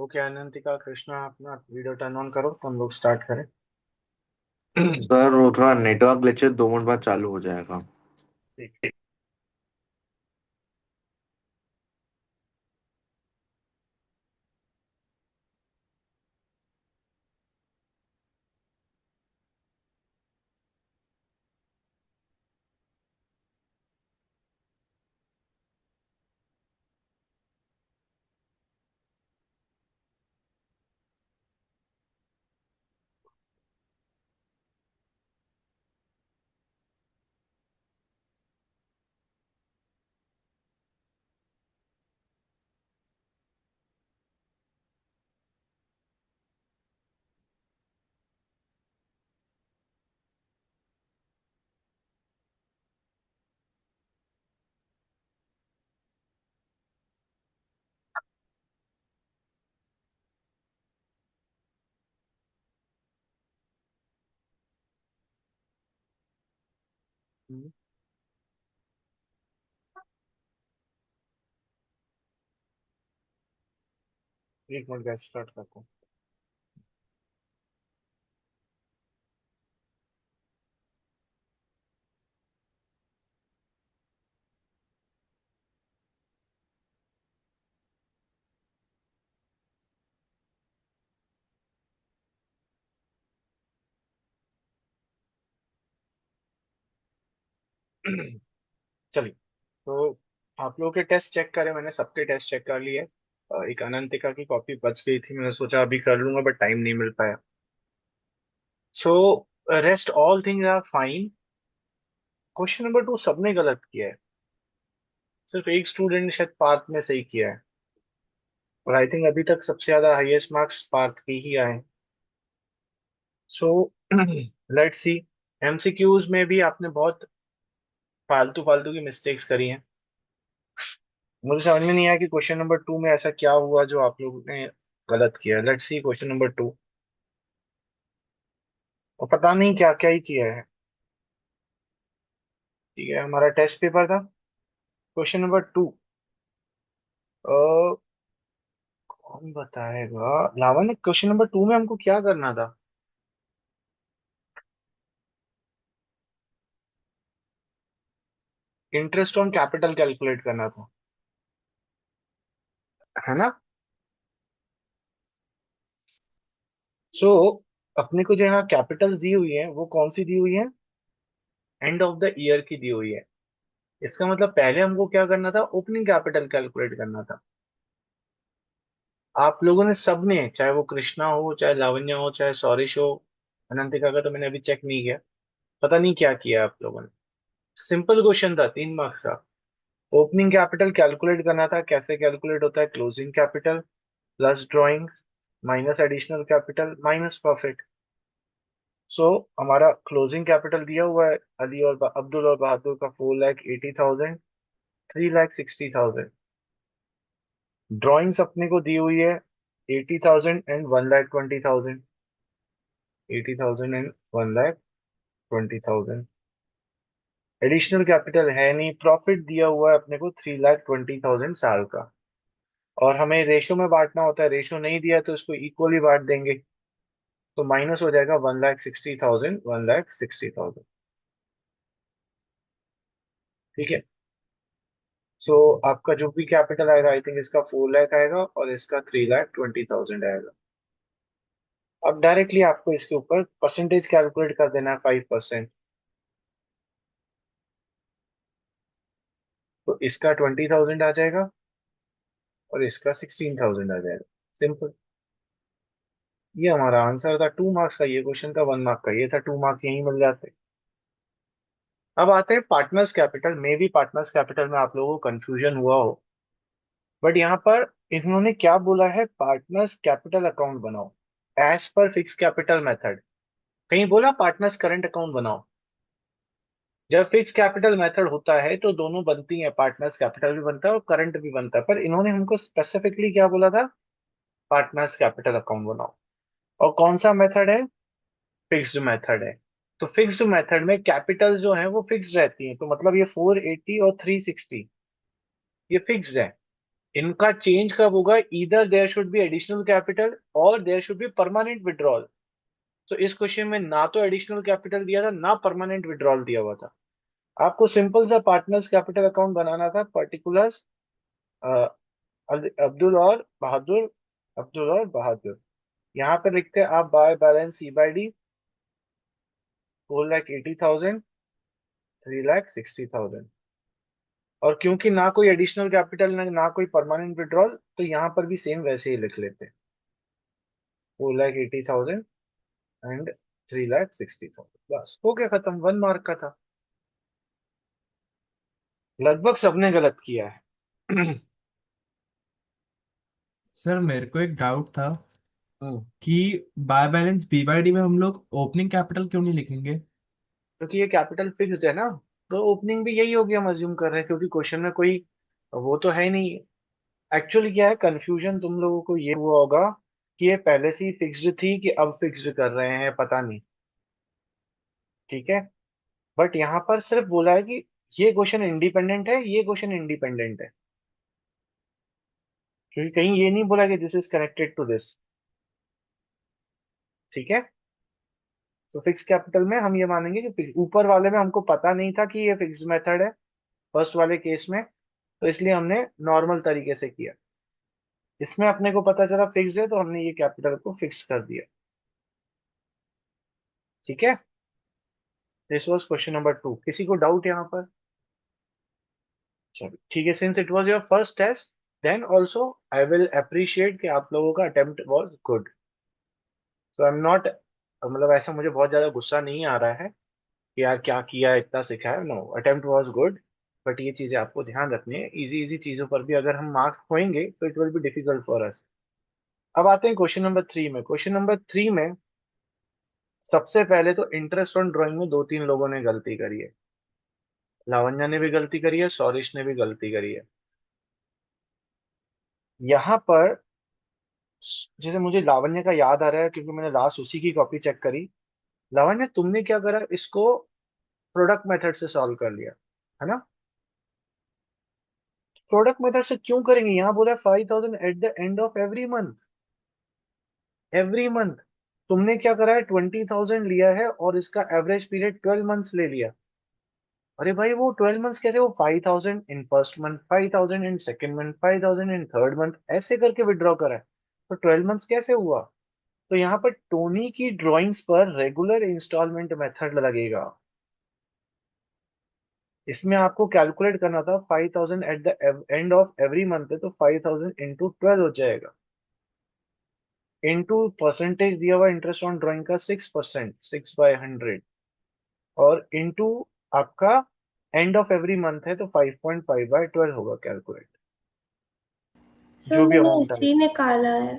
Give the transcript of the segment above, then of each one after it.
Okay अनंतिका Krishna अपना video turn on करो तो हम लोग स्टार्ट करें। सर वो थोड़ा नेटवर्क ग्लिच है, 2 मिनट बाद चालू हो जाएगा। ठीक। हम्म, एक मिनट गैस स्टार्ट करता हूँ। चलिए। तो आप लोगों के टेस्ट चेक करें, मैंने सबके टेस्ट चेक कर लिए। एक अनंतिका की कॉपी बच गई थी, मैंने सोचा अभी कर लूंगा बट टाइम नहीं मिल पाया। So rest all things are fine. Question number 2 सबने गलत किया है। सिर्फ एक स्टूडेंट ने शायद पार्थ में सही किया है। और आई थिंक अभी तक सबसे ज्यादा हाईएस्ट मार्क्स पार्थ के ही आए। So let's see. एमसीक्यूज में भी आपने बहुत फालतू फालतू की मिस्टेक्स करी हैं। मुझे समझ में नहीं आया कि क्वेश्चन नंबर 2 में ऐसा क्या हुआ जो आप लोगों ने गलत किया। Let's see question number 2। और पता नहीं क्या क्या ही किया है। ठीक है, हमारा टेस्ट पेपर था। Question number 2। कौन बताएगा? लावण्य, क्वेश्चन नंबर 2 में हमको क्या करना था? इंटरेस्ट ऑन कैपिटल कैलकुलेट करना था, है ना? सो अपने को जो यहाँ कैपिटल दी हुई है वो कौन सी दी हुई है? एंड ऑफ द ईयर की दी हुई है। इसका मतलब पहले हमको क्या करना था? ओपनिंग कैपिटल कैलकुलेट करना था। आप लोगों ने सबने, चाहे वो कृष्णा हो, चाहे लावण्य हो, चाहे सौरिश हो, अनंतिका का तो मैंने अभी चेक नहीं किया। पता नहीं क्या किया आप लोगों ने। सिंपल क्वेश्चन था, 3 मार्क्स का। ओपनिंग कैपिटल कैलकुलेट करना था। कैसे कैलकुलेट होता है? Closing capital plus drawings minus additional capital minus profit. So हमारा क्लोजिंग कैपिटल दिया हुआ है, अली और अब्दुल और बहादुर का 4,80,000, 3,60,000। ड्रॉइंग्स अपने को दी हुई है 80,000 एंड 1,20,000। 80,000 एंड 1,20,000। एडिशनल कैपिटल है नहीं। प्रॉफिट दिया हुआ है अपने को 3,20,000 साल का। और हमें रेशो में बांटना होता है, रेशो नहीं दिया तो इसको इक्वली बांट देंगे। तो माइनस हो जाएगा 1,60,000, 1,60,000। ठीक है। सो आपका जो भी कैपिटल आएगा, आई थिंक इसका 4 लाख आएगा और इसका 3,20,000 आएगा। अब डायरेक्टली आपको इसके ऊपर परसेंटेज कैलकुलेट कर देना है, 5%। तो इसका 20,000 आ जाएगा और इसका 16,000 आ जाएगा। सिंपल। ये हमारा आंसर था। 2 मार्क्स का ये क्वेश्चन था, 1 मार्क का ये था। 2 मार्क यहीं मिल जाते। अब आते हैं पार्टनर्स कैपिटल में। भी पार्टनर्स कैपिटल में आप लोगों को कंफ्यूजन हुआ हो, बट यहाँ पर इन्होंने क्या बोला है? पार्टनर्स कैपिटल अकाउंट बनाओ as per fix capital method. कहीं बोला पार्टनर्स करंट अकाउंट बनाओ? जब फिक्स कैपिटल मेथड होता है तो दोनों बनती हैं, पार्टनर्स कैपिटल भी बनता है और करंट भी बनता है। पर इन्होंने हमको स्पेसिफिकली क्या बोला था? पार्टनर्स कैपिटल अकाउंट बनाओ। और कौन सा मेथड है? फिक्स्ड मेथड है। तो फिक्स्ड मेथड में कैपिटल जो है वो फिक्स्ड रहती है। तो मतलब ये 480 और 360 ये फिक्स्ड है। इनका चेंज कब होगा? इधर there should be additional capital और there should be permanent withdrawal. तो इस क्वेश्चन में ना तो एडिशनल कैपिटल दिया था ना परमानेंट विड्रॉल दिया हुआ था। आपको सिंपल सा पार्टनर्स कैपिटल अकाउंट बनाना था, पर्टिकुलर्स अब्दुल और बहादुर, अब्दुल और बहादुर। यहाँ पे लिखते हैं आप बाय बैलेंस C/D 4,80,000, 3,60,000। और क्योंकि ना कोई एडिशनल कैपिटल ना कोई परमानेंट विड्रॉल, तो यहाँ पर भी सेम वैसे ही लिख लेते हैं, 4,80,000 एंड 3,60,000। बस हो गया खत्म, 1 मार्क का था। लगभग सबने गलत किया है। सर मेरे को एक डाउट था हम्म, कि by balance B by D में हम लोग ओपनिंग कैपिटल क्यों नहीं लिखेंगे? क्योंकि ये कैपिटल फिक्स्ड है ना, तो ओपनिंग भी यही होगी, हम अज्यूम कर रहे हैं, क्योंकि क्वेश्चन में कोई वो तो है ही नहीं। एक्चुअली क्या है, कंफ्यूजन तुम लोगों को ये हुआ होगा कि ये पहले से ही फिक्स्ड थी कि अब फिक्स्ड कर रहे हैं, पता नहीं। ठीक है, बट यहाँ पर सिर्फ बोला है कि ये क्वेश्चन इंडिपेंडेंट है, ये क्वेश्चन इंडिपेंडेंट है, क्योंकि कहीं ये नहीं बोला कि this is connected to this. ठीक है, तो फिक्स कैपिटल में हम ये मानेंगे कि ऊपर वाले में हमको पता नहीं था कि ये फिक्स मेथड है, फर्स्ट वाले केस में, तो इसलिए हमने नॉर्मल तरीके से किया। इसमें अपने को पता चला फिक्स्ड है, तो हमने ये कैपिटल को फिक्स कर दिया। ठीक है, दिस वाज क्वेश्चन नंबर 2। किसी को डाउट यहाँ पर? चलो ठीक है, since it was your first test, then also I will appreciate कि आप लोगों का अटेम्प्ट वाज गुड। तो आई एम नॉट, मतलब ऐसा मुझे बहुत ज्यादा गुस्सा नहीं आ रहा है कि यार क्या किया, इतना सिखाया। No, attempt was good. But ये चीजें आपको ध्यान रखनी है, इजी इजी चीजों पर भी अगर हम मार्क्स खोएंगे तो it will be difficult for us. अब आते हैं क्वेश्चन नंबर 3 में। क्वेश्चन नंबर 3 में सबसे पहले तो इंटरेस्ट ऑन ड्राइंग में दो तीन लोगों ने गलती करी है। लावण्या ने भी गलती करी है, सौरिश ने भी गलती करी है। यहाँ पर जैसे मुझे लावण्य का याद आ रहा है, क्योंकि मैंने लास्ट उसी की कॉपी चेक करी। लावण्य, तुमने क्या करा, इसको प्रोडक्ट मेथड से सॉल्व कर लिया, है ना? प्रोडक्ट मेथड से क्यों करेंगे, यहाँ बोला 5,000 at the end of every month. Every month तुमने क्या करा है, 20,000 लिया है और इसका एवरेज पीरियड 12 मंथ्स ले लिया। अरे भाई, वो 12 मंथ्स कैसे, वो 5,000 in first month, 5,000 in second month, 5,000 in third month, ऐसे करके विड्रॉ करा है। तो 12 मंथ्स कैसे हुआ? तो यहाँ पर टोनी की ड्राइंग्स पर रेगुलर इंस्टॉलमेंट मेथड लगेगा। इसमें आपको कैलकुलेट करना था 5,000 at the end of every month है, तो 5,000 इंटू 12 हो जाएगा। इंटू परसेंटेज दिया हुआ इंटरेस्ट ऑन ड्राइंग का 6%, 6/100। और इंटू आपका एंड ऑफ एवरी मंथ है, तो 5.5/12 होगा कैलकुलेट, सर जो भी मैंने अमाउंट इसी आएगा। निकाला है।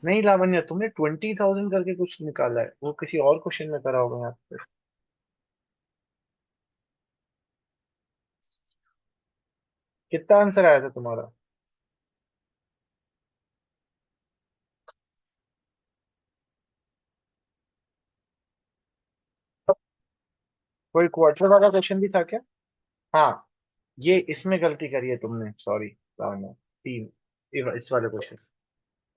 नहीं लावण्य, तुमने 20,000 करके कुछ निकाला है, वो किसी और क्वेश्चन में करा होगा यहाँ पे। कितना आंसर आया था तुम्हारा? कोई क्वार्टर वाला क्वेश्चन भी था क्या? हाँ, ये इसमें गलती करी है तुमने, सॉरी लावण्य। तीन, इस वाले क्वेश्चन,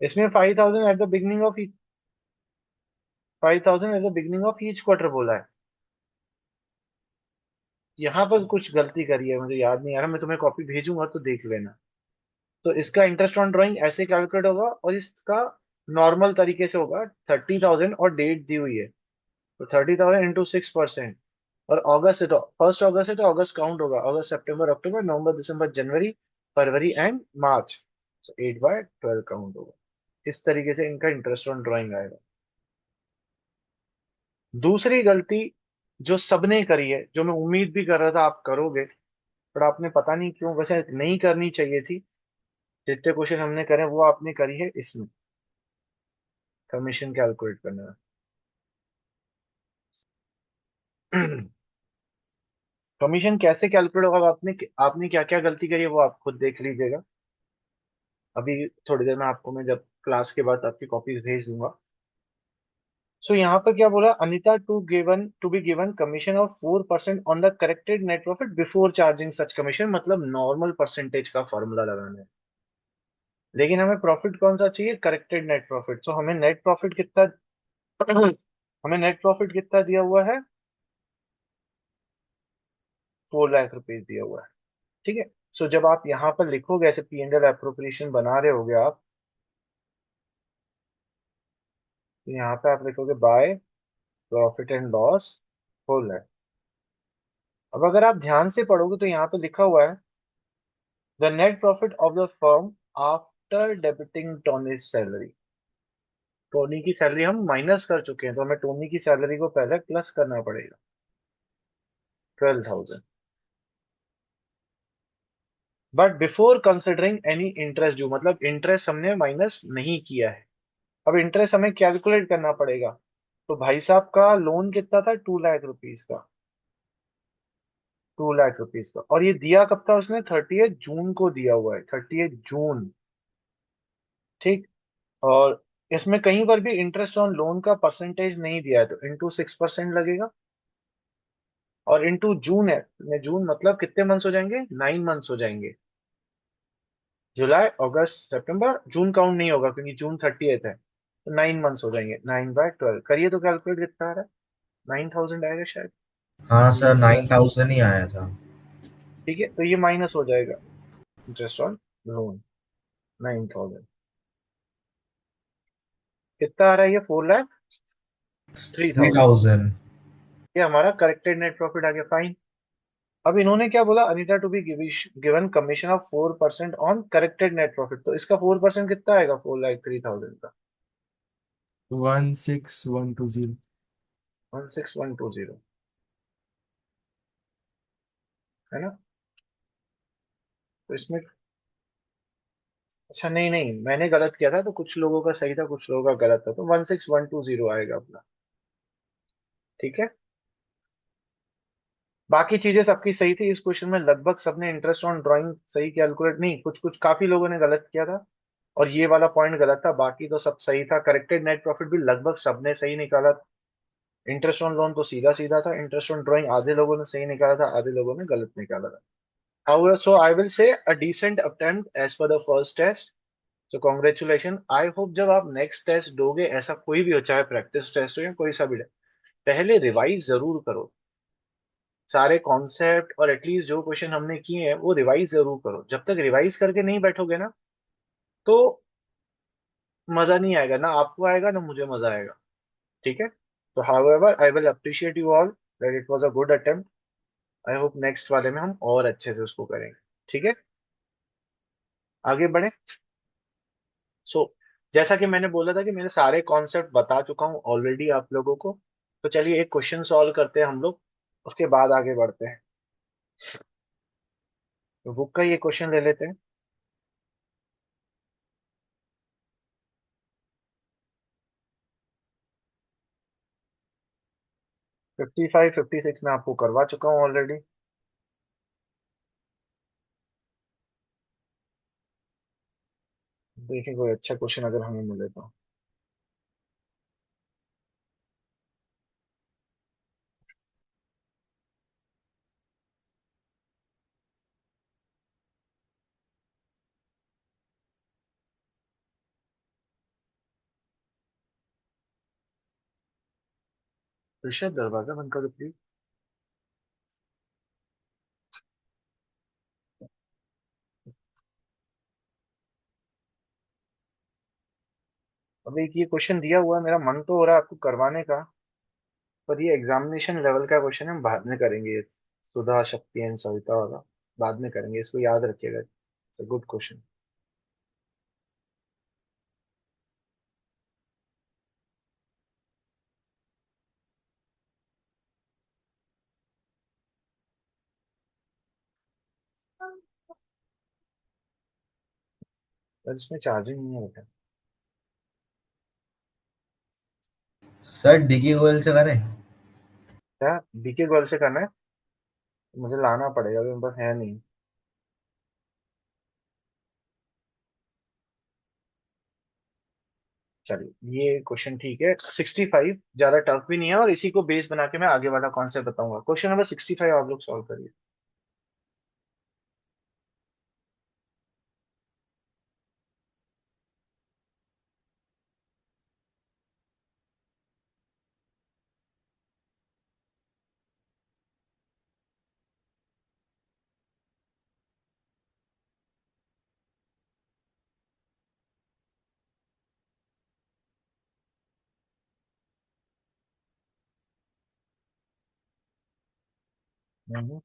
इसमें 5,000 at the beginning of 5,000 at the beginning of each quarter बोला है। यहाँ पर कुछ गलती करी है, मुझे याद नहीं आ रहा, मैं तुम्हें कॉपी भेजूंगा तो देख लेना। तो इसका इंटरेस्ट ऑन ड्राइंग ऐसे कैलकुलेट होगा, और इसका नॉर्मल तरीके से होगा। 30,000 और डेट दी हुई है, तो 30,000 इंटू 6%। और अगस्त है तो 1 अगस्त है, तो अगस्त काउंट होगा, अगस्त सितंबर अक्टूबर नवंबर दिसंबर जनवरी फरवरी एंड मार्च, तो 8/12 काउंट होगा। इस तरीके से इनका इंटरेस्ट ऑन ड्राइंग आएगा। दूसरी गलती जो सबने करी है, जो मैं उम्मीद भी कर रहा था आप करोगे, पर आपने पता नहीं क्यों, वैसे नहीं करनी चाहिए थी, जितने क्वेश्चन हमने करे वो आपने करी है इसमें, कमीशन कैलकुलेट करने में। कमीशन कैसे कैलकुलेट होगा, आपने आपने क्या क्या गलती करी है वो आप खुद देख लीजिएगा। अभी थोड़ी देर में आपको मैं जब क्लास के बाद आपकी कॉपीज भेज दूंगा, सो यहाँ पर क्या बोला, Anita to be given commission of 4% on the corrected net profit before charging such commission, मतलब नॉर्मल परसेंटेज का फॉर्मूला लगाना है। लेकिन हमें प्रॉफिट कौन सा चाहिए, करेक्टेड नेट प्रॉफिट। तो हमें नेट प्रॉफिट कितना हमें नेट प्रॉफिट कितना दिया हुआ है, 4 लाख रुपीज दिया हुआ है। ठीक है। सो जब आप यहाँ पर लिखोगे ऐसे पी एंड एल एप्रोप्रिएशन बना रहे होगे आप, तो यहाँ पे आप लिखोगे बाय प्रॉफिट एंड लॉस होल है। अब अगर आप ध्यान से पढ़ोगे तो यहाँ पे लिखा हुआ है the net profit of the firm after debiting Tony's salary. Tony की सैलरी हम माइनस कर चुके हैं, तो हमें टोनी की सैलरी को पहले प्लस करना पड़ेगा, 12,000। But before considering any interest due, मतलब इंटरेस्ट हमने माइनस नहीं किया है। अब इंटरेस्ट हमें कैलकुलेट करना पड़ेगा। तो भाई साहब का लोन कितना था, 2 लाख रुपीज का। 2 लाख रुपीज का, और ये दिया कब था उसने, 30 जून को दिया हुआ है, 30 जून। ठीक। और इसमें कहीं पर भी इंटरेस्ट ऑन लोन का परसेंटेज नहीं दिया है, तो इंटू 6% लगेगा। और इंटू जून है, जून मतलब कितने मंथ्स हो जाएंगे, 9 मंथ्स हो जाएंगे। जुलाई अगस्त सितंबर, जून काउंट नहीं होगा क्योंकि जून 30th है, तो 9 मंथ्स हो जाएंगे। 9/12 करिए तो कैलकुलेट कितना आ रहा है, 9,000 आएगा शायद। हाँ सर, 9,000 ही आया था। ठीक है, तो ये माइनस हो जाएगा इंटरेस्ट ऑन लोन, 9,000। कितना आ रहा है ये, 4,03,000। 3,000। ये हमारा करेक्टेड नेट प्रॉफिट आ गया, फाइन। अब इन्होंने क्या बोला, Anita to be given commission of 4% on corrected net profit, तो इसका 4% कितना आएगा, 4,03,000 का, 16120। 16,120, है ना। तो इसमें, अच्छा नहीं नहीं, मैंने गलत किया था, तो कुछ लोगों का सही था कुछ लोगों का गलत था, तो 16,120 आएगा अपना। ठीक है। बाकी चीजें सबकी सही थी, इस क्वेश्चन में लगभग सबने इंटरेस्ट ऑन ड्राइंग सही कैलकुलेट, नहीं कुछ कुछ काफी लोगों ने गलत किया था, और ये वाला पॉइंट गलत था, बाकी तो सब सही था। करेक्टेड नेट प्रॉफिट भी लगभग सबने सही निकाला। इंटरेस्ट ऑन लोन तो सीधा सीधा था, इंटरेस्ट ऑन ड्राइंग आधे लोगों ने सही निकाला था, आधे लोगों ने गलत निकाला था। However, so I will say a decent attempt as per the first test. So congratulations. I hope जब आप नेक्स्ट टेस्ट दोगे, ऐसा कोई भी हो, चाहे प्रैक्टिस टेस्ट हो या कोई सा भी, पहले रिवाइज जरूर करो सारे कॉन्सेप्ट, और एटलीस्ट जो क्वेश्चन हमने किए हैं वो रिवाइज जरूर करो। जब तक रिवाइज करके नहीं बैठोगे ना, तो मजा नहीं आएगा, ना आपको आएगा ना मुझे मजा आएगा। ठीक है। तो however I will appreciate you all that it was a good attempt. I hope next वाले में हम और अच्छे से उसको करेंगे। ठीक है, आगे बढ़े। सो जैसा कि मैंने बोला था कि मैंने सारे कॉन्सेप्ट बता चुका हूँ ऑलरेडी आप लोगों को। तो चलिए एक क्वेश्चन सॉल्व करते हैं हम लोग, उसके बाद आगे बढ़ते हैं। तो बुक का ये क्वेश्चन ले लेते हैं। 55 56 में आपको करवा चुका हूँ ऑलरेडी। देखिए कोई अच्छा क्वेश्चन अगर हमें मिले तो। ऋषभ दरवाजा बंद करो प्लीज। अब एक ये क्वेश्चन दिया हुआ है, मेरा मन तो हो रहा है आपको करवाने का, पर ये एग्जामिनेशन लेवल का क्वेश्चन है, हम बाद में करेंगे ये। सुधा शक्ति एंड सविता वाला बाद में करेंगे, इसको याद रखिएगा, इट्स अ गुड क्वेश्चन। पर इसमें चार्जिंग नहीं है बेटा। सर डिकी गोयल से करें? क्या बीके गर्ल से करना है, मुझे लाना पड़ेगा, अभी मेरे पास है नहीं। चलिए ये क्वेश्चन ठीक है, 65 ज्यादा टफ भी नहीं है, और इसी को बेस बना के मैं आगे वाला कॉन्सेप्ट बताऊंगा। क्वेश्चन नंबर 65 आप लोग सॉल्व करिए। हम्म।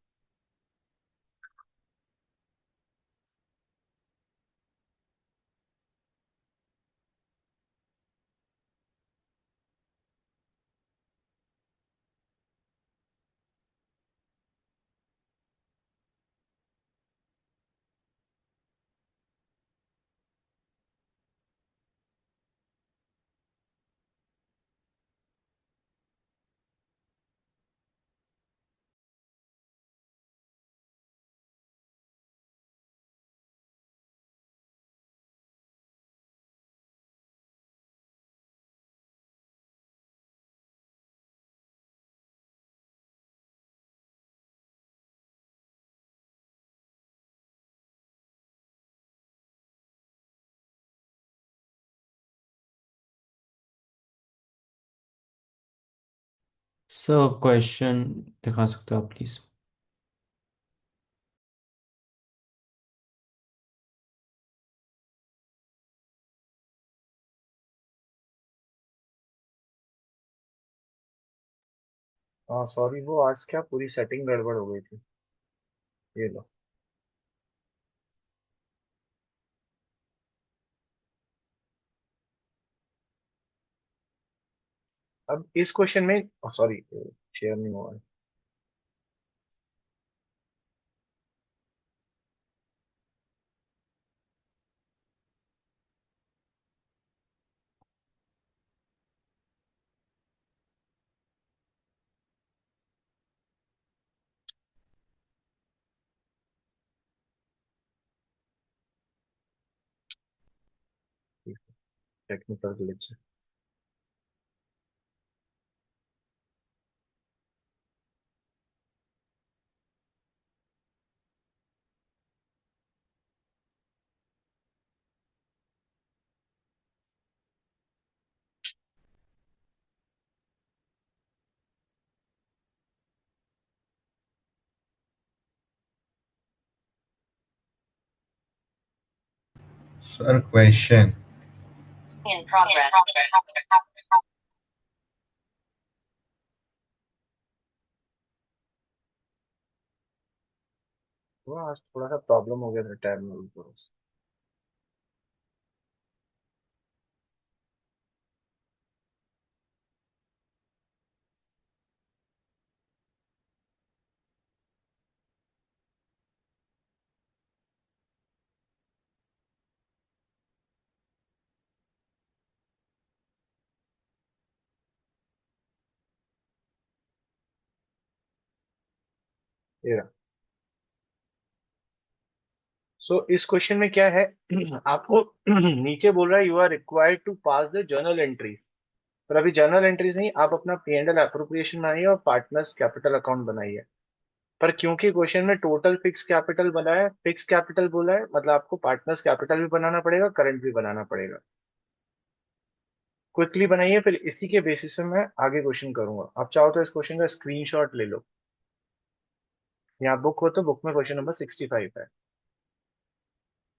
सर क्वेश्चन दिखा सकते हो आप प्लीज? हाँ सॉरी, वो आज क्या पूरी सेटिंग गड़बड़ हो गई थी। ये लो। अब इस क्वेश्चन में, सॉरी, शेयर नहीं हुआ है। Technical glitch. Sir, question. In progress. वो आज थोड़ा सा प्रॉब्लम हो गया था टैब में ऊपर से। ये रहा। सो इस क्वेश्चन में क्या है, आपको नीचे बोल रहा है you are required to pass the journal entry. पर अभी जर्नल एंट्रीज नहीं, आप अपना P&L एप्रोप्रिएशन बनाइए और पार्टनर्स कैपिटल अकाउंट बनाइए। पर क्योंकि क्वेश्चन में टोटल फिक्स कैपिटल बना है, फिक्स कैपिटल बोला है, मतलब आपको पार्टनर्स कैपिटल भी बनाना पड़ेगा, करंट भी बनाना पड़ेगा। क्विकली बनाइए, फिर इसी के बेसिस पे मैं आगे क्वेश्चन करूंगा। आप चाहो तो इस क्वेश्चन का स्क्रीनशॉट ले लो। यहाँ बुक हो तो बुक में क्वेश्चन नंबर 65 है,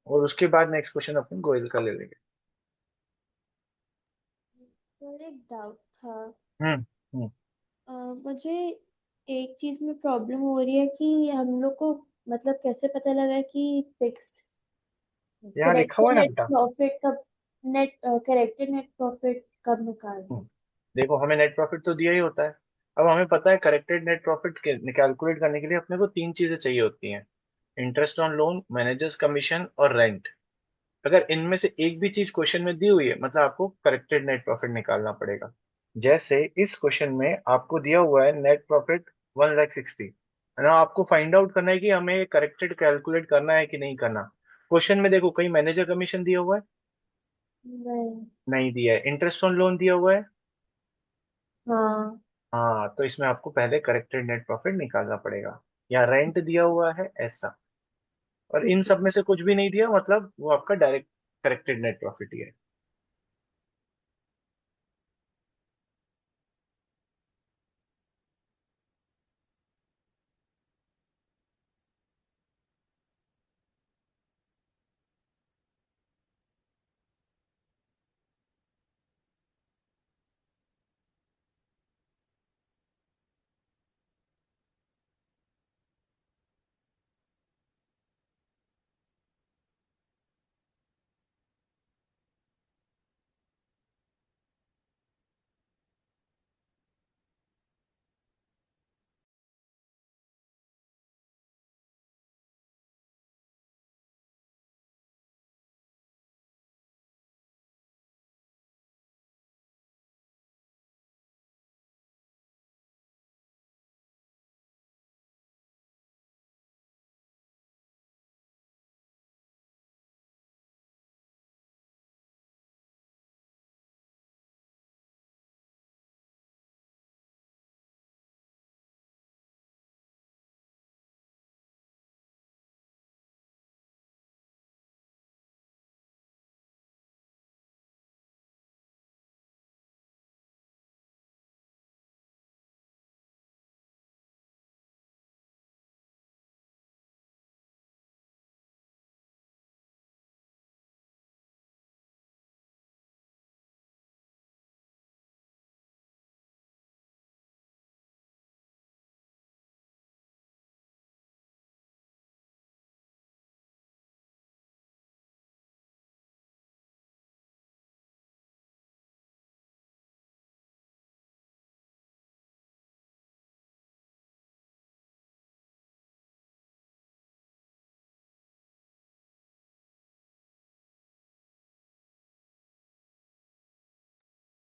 और उसके बाद नेक्स्ट क्वेश्चन अपन गोयल का ले लेंगे। सर एक डाउट था। हम्म। हम्म। मुझे एक चीज में प्रॉब्लम हो रही है कि हम लोग को मतलब कैसे पता लगा कि फिक्स्ड यहाँ लिखा हुआ करेक्टेड है ना नेट बेटा। प्रॉफिट कब नेट करेक्टेड नेट प्रॉफिट कब निकालना है? देखो, हमें नेट प्रॉफिट तो दिया ही होता है। अब हमें पता है करेक्टेड नेट प्रॉफिट कैलकुलेट करने के लिए अपने को तीन चीजें चाहिए होती हैं: interest on loan, managers commission और रेंट। अगर इनमें से एक भी चीज क्वेश्चन में दी हुई है, मतलब आपको करेक्टेड नेट प्रॉफिट निकालना पड़ेगा। जैसे इस क्वेश्चन में आपको दिया हुआ है नेट प्रॉफिट 1,60,000, ना आपको फाइंड आउट करना है कि हमें करेक्टेड कैलकुलेट करना है कि नहीं करना। क्वेश्चन में देखो, कहीं मैनेजर कमीशन दिया हुआ है? नहीं। नहीं दिया है। इंटरेस्ट ऑन लोन दिया हुआ है। हाँ। हाँ, तो इसमें आपको पहले करेक्टेड नेट प्रॉफिट निकालना पड़ेगा। या रेंट दिया हुआ है ऐसा। और इन ठीक है। सब में से कुछ भी नहीं दिया, मतलब वो आपका डायरेक्ट करेक्टेड नेट प्रॉफिट ही है।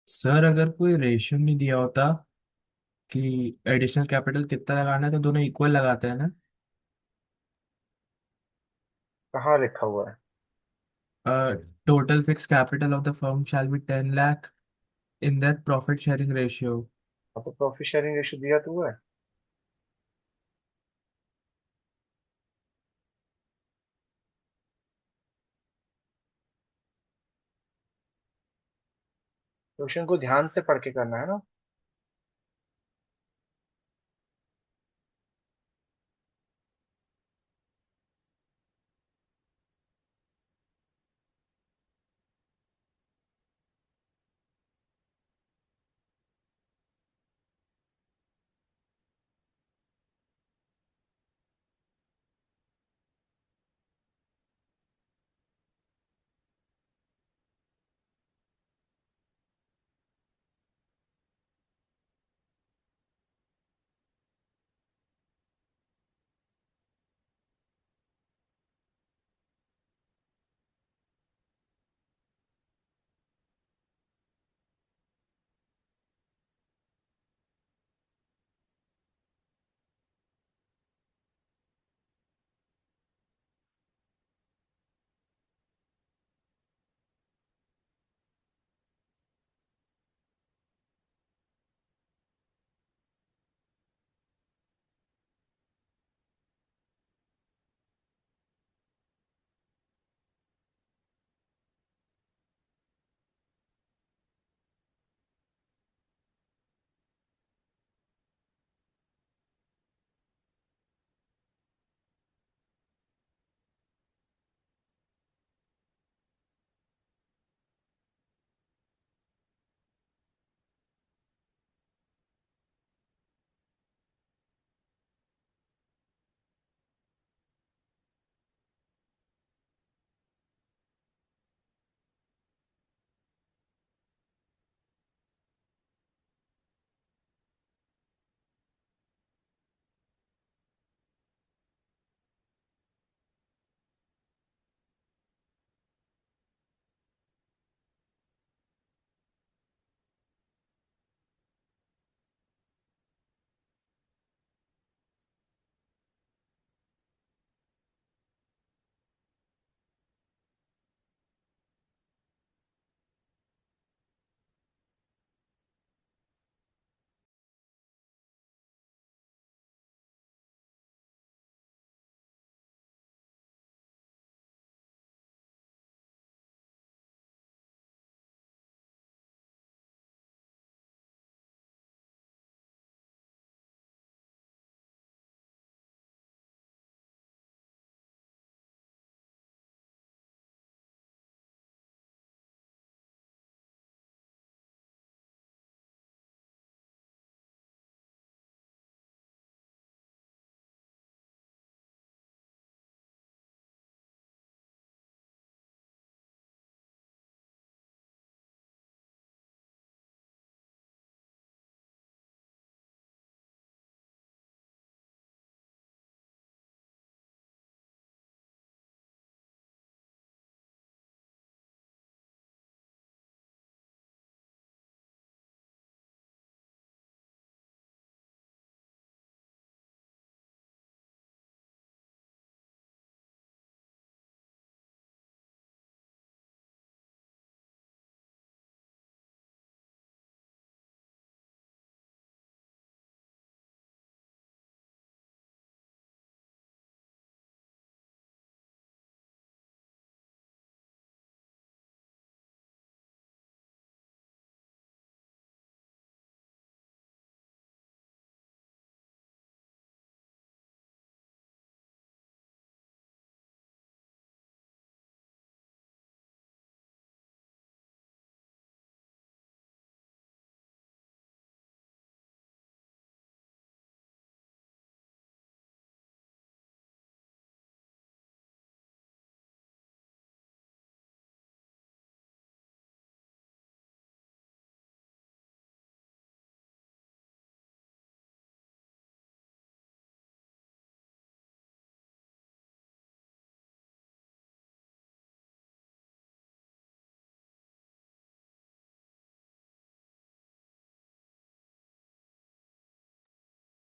सर अगर कोई रेशियो नहीं दिया होता कि एडिशनल कैपिटल कितना लगाना है तो दोनों इक्वल लगाते हैं ना। कहाँ लिखा हुआ है? Total fix capital of the firm shall be 10 lakh in that profit sharing ratio. अब तो प्रॉफिट शेयरिंग रेशो दिया तो हुआ है। क्वेश्चन को ध्यान से पढ़ के करना है ना।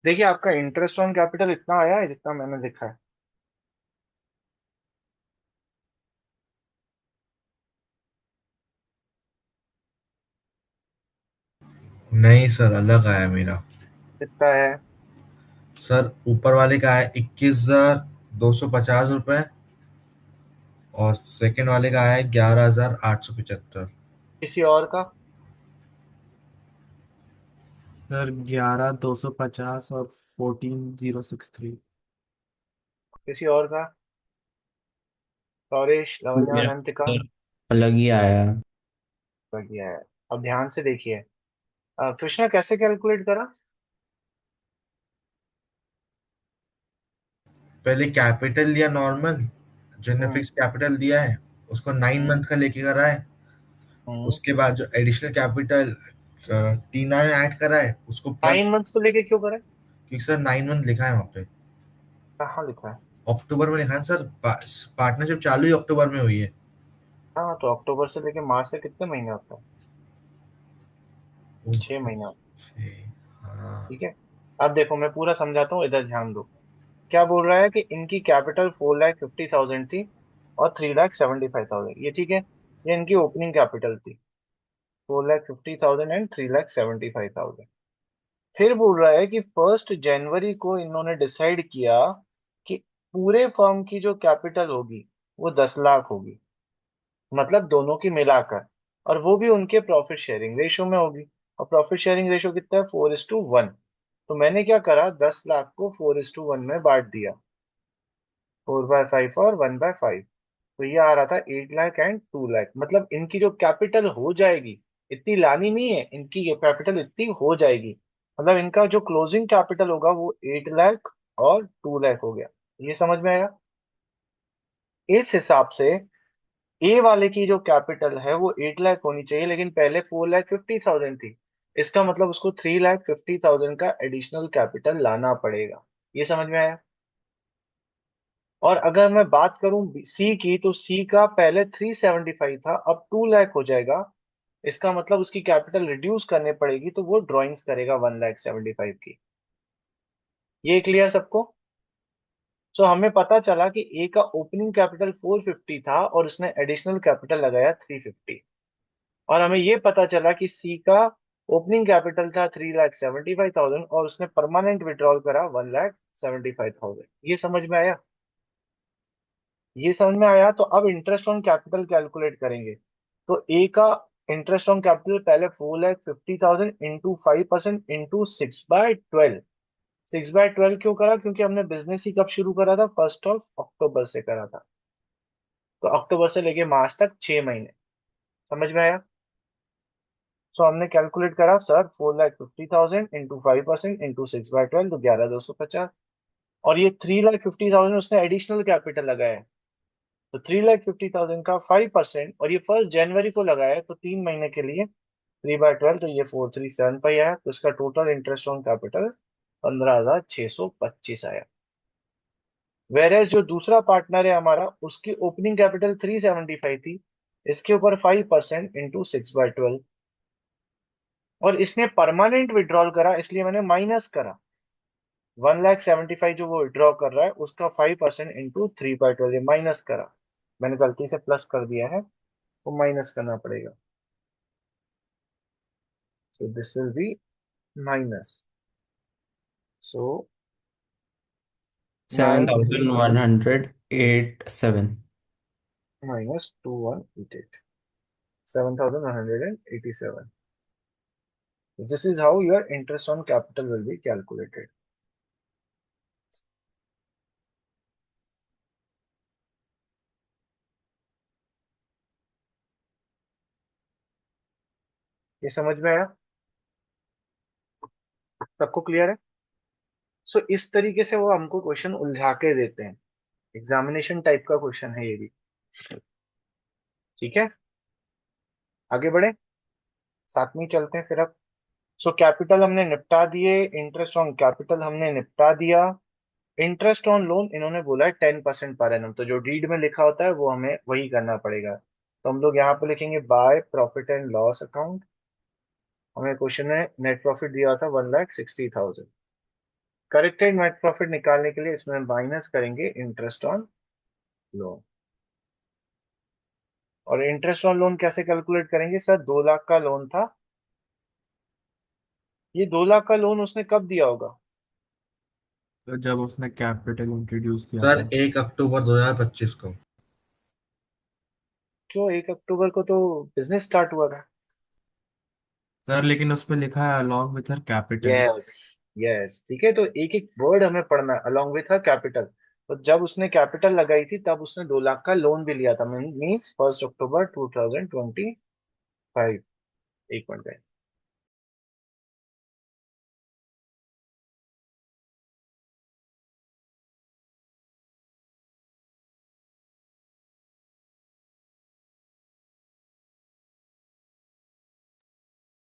देखिए आपका इंटरेस्ट ऑन कैपिटल इतना आया है जितना मैंने लिखा है। नहीं सर, अलग आया मेरा। कितना है? सर ऊपर वाले का आया 21,250 रुपये, और सेकंड वाले का आया 11,875। किसी और का? सर 11,250 और 14,063। किसी और का? सौरेश, लवल्या, मेरा अनंतिका? तो अलग ही आया। बढ़िया है। अब ध्यान से देखिए। कृष्णा कैसे कैलकुलेट करा? पहले कैपिटल लिया नॉर्मल, जिन्हें हम्म। फिक्स कैपिटल दिया है उसको 9 मंथ का लेके करा है। हम्म। उसके बाद जो एडिशनल कैपिटल टीना ने ऐड करा है उसको प्लस। 9 मंथ को लेके क्यों करे? क्योंकि सर 9 मंथ लिखा है वहाँ पे, कहाँ लिखा है? अक्टूबर में लिखा है सर। पार्टनरशिप चालू ही अक्टूबर में हुई है। हाँ, तो अक्टूबर से लेके मार्च तक कितने महीने होते हैं? छह ओके। महीने होते हाँ। हैं, ठीक है। अब देखो मैं पूरा समझाता हूँ, इधर ध्यान दो। क्या बोल रहा है कि इनकी कैपिटल 4,50,000 थी और 3,75,000, ये ठीक है। ये इनकी ओपनिंग कैपिटल थी, 4,50,000 एंड 3,75,000। फिर बोल रहा है कि 1 जनवरी को इन्होंने डिसाइड किया कि पूरे फर्म की जो कैपिटल होगी वो 10 लाख होगी, मतलब दोनों की मिलाकर। और वो भी उनके प्रॉफिट शेयरिंग रेशो में होगी। और प्रॉफिट शेयरिंग रेशो कितना है? 4:1। तो मैंने क्या करा, 10 लाख को 4:1 में बांट दिया, 4/5 और 1/5। तो ये आ रहा था 8 लाख एंड 2 लाख। मतलब इनकी जो कैपिटल हो जाएगी, इतनी लानी नहीं है, इनकी कैपिटल इतनी हो जाएगी। मतलब इनका जो क्लोजिंग कैपिटल होगा वो 8 लाख और 2 लाख हो गया। ये समझ में आया? इस हिसाब से ए वाले की जो कैपिटल है वो 8 लाख होनी चाहिए, लेकिन पहले 4,50,000 थी। इसका मतलब उसको 3,50,000 का एडिशनल कैपिटल लाना पड़ेगा। ये समझ में आया? और अगर मैं बात करूं सी की, तो सी का पहले 375 था, अब 2 लाख हो जाएगा। इसका मतलब उसकी कैपिटल रिड्यूस करने पड़ेगी, तो वो ड्रॉइंग्स करेगा 1,75,000 की। ये क्लियर सबको? सो हमें पता चला कि ए का ओपनिंग कैपिटल 450 था और उसने एडिशनल कैपिटल लगाया 350। और हमें ये पता चला कि सी का ओपनिंग कैपिटल था 3,75,000 और उसने परमानेंट विड्रॉल करा 1,75,000। ये समझ में आया? ये समझ में आया। तो अब इंटरेस्ट ऑन कैपिटल कैलकुलेट करेंगे। तो ए का इंटरेस्ट ऑन कैपिटल पहले 4,50,000 इंटू 5% इंटू 6/12। 6/12 क्यों करा? क्योंकि हमने बिजनेस ही कब शुरू करा था? 1 अक्टूबर से करा था। तो अक्टूबर से लेके मार्च तक 6 महीने। समझ में आया? सो हमने कैलकुलेट करा सर, 4,50,000 इंटू 5% इंटू 6/12, तो 11,250। और ये 3,50,000 उसने एडिशनल कैपिटल लगाया है। तो 3,50,000 का 5%, और ये 1 जनवरी को लगाया है, तो 3 महीने के लिए 3/12, तो ये 4,375 आया। तो इसका टोटल इंटरेस्ट ऑन कैपिटल 15,625 आया। वेरेज जो दूसरा पार्टनर है हमारा, उसकी ओपनिंग कैपिटल 375 थी, इसके ऊपर 5% इंटू 6/12। और इसने परमानेंट विड्रॉल करा, इसलिए मैंने माइनस करा। 1,75,000 जो वो विड्रॉ कर रहा है उसका 5% इंटू 3/12, ये माइनस करा। मैंने गलती से प्लस कर दिया है, तो माइनस करना पड़ेगा। So this will be minus. So seven 9 3 thousand one hundred eight seven minus 2,188, 7,187। This is how your interest on capital will be calculated. ये समझ में आया? सबको क्लियर है? सो इस तरीके से वो हमको क्वेश्चन उलझा के देते हैं। एग्जामिनेशन टाइप का क्वेश्चन है ये भी। ठीक है, आगे बढ़े, साथ में ही चलते हैं फिर अब। सो कैपिटल हमने निपटा दिए, इंटरेस्ट ऑन कैपिटल हमने निपटा दिया। इंटरेस्ट ऑन लोन इन्होंने बोला है 10% पर एनम, तो जो डीड में लिखा होता है वो हमें वही करना पड़ेगा। तो हम लोग यहाँ पे लिखेंगे bye profit and loss account. हमें क्वेश्चन में नेट प्रॉफिट दिया था 1,60,000। करेक्टेड नेट प्रॉफिट निकालने के लिए इसमें माइनस करेंगे इंटरेस्ट ऑन लोन। और इंटरेस्ट ऑन लोन कैसे कैलकुलेट करेंगे सर? 2 लाख का लोन था, ये 2 लाख का लोन उसने कब दिया होगा? तो जब उसने कैपिटल इंट्रोड्यूस किया सर था। 1 अक्टूबर 2025 को। क्यों? 1 अक्टूबर को तो बिजनेस स्टार्ट हुआ था। सर लेकिन उस पे लिखा है along with her capital. Yes, yes, ठीक है, तो एक एक वर्ड हमें पढ़ना है, अलोंग विथ हर कैपिटल। तो जब उसने कैपिटल लगाई थी तब उसने 2 लाख का लोन भी लिया था, मीन्स 1 अक्टूबर 2025। एक मिनट गए।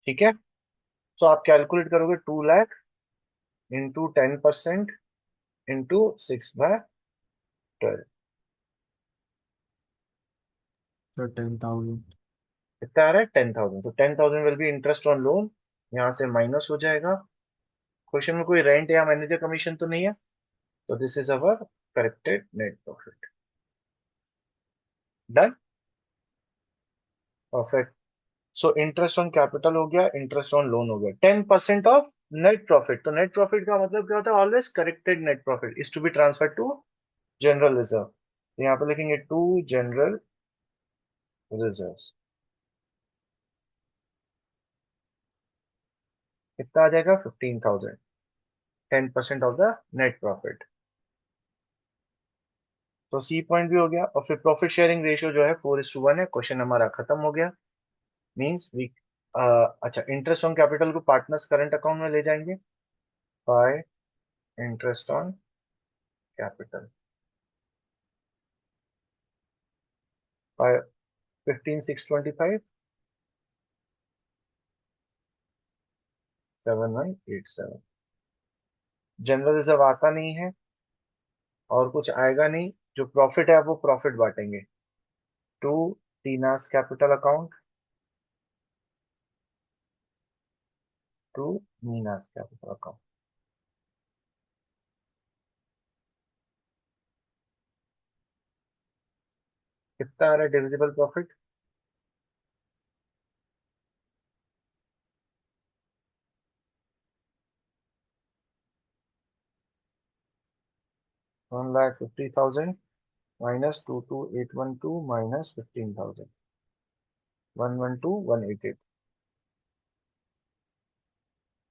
ठीक है, तो आप कैलकुलेट करोगे 2 लाख इंटू 10% इंटू 6/12। तो 10,000। कितना आ रहा है? 10,000। तो 10,000 will be interest on loan, यहाँ से माइनस हो जाएगा। क्वेश्चन में कोई रेंट या मैनेजर कमीशन तो नहीं है, तो this is our corrected net profit. Done, perfect. So interest on capital हो गया, इंटरेस्ट ऑन लोन हो गया, 10% ऑफ नेट प्रॉफिट। तो नेट प्रॉफिट का मतलब क्या होता है? Always corrected net profit is to be transfer to general reserve. तो यहाँ पे लिखेंगे टू जनरल रिजर्व। कितना आ जाएगा? 15,000, 10% ऑफ द नेट प्रॉफिट। तो सी पॉइंट भी हो गया। और फिर प्रॉफिट शेयरिंग रेशियो जो है 4:1 है। क्वेश्चन हमारा खत्म हो गया। मीन्स वी, अच्छा, इंटरेस्ट ऑन कैपिटल को पार्टनर्स करंट अकाउंट में ले जाएंगे bye interest on capital by 15,625 7187। General reserve आता नहीं है और कुछ आएगा नहीं, जो प्रॉफिट है वो प्रॉफिट बांटेंगे to Tina's capital account, to Meena's capital account. कितना आ रहा है डिविजिबल प्रॉफिट? 1,50,000 minus 22,812 minus 15,000, 112,188।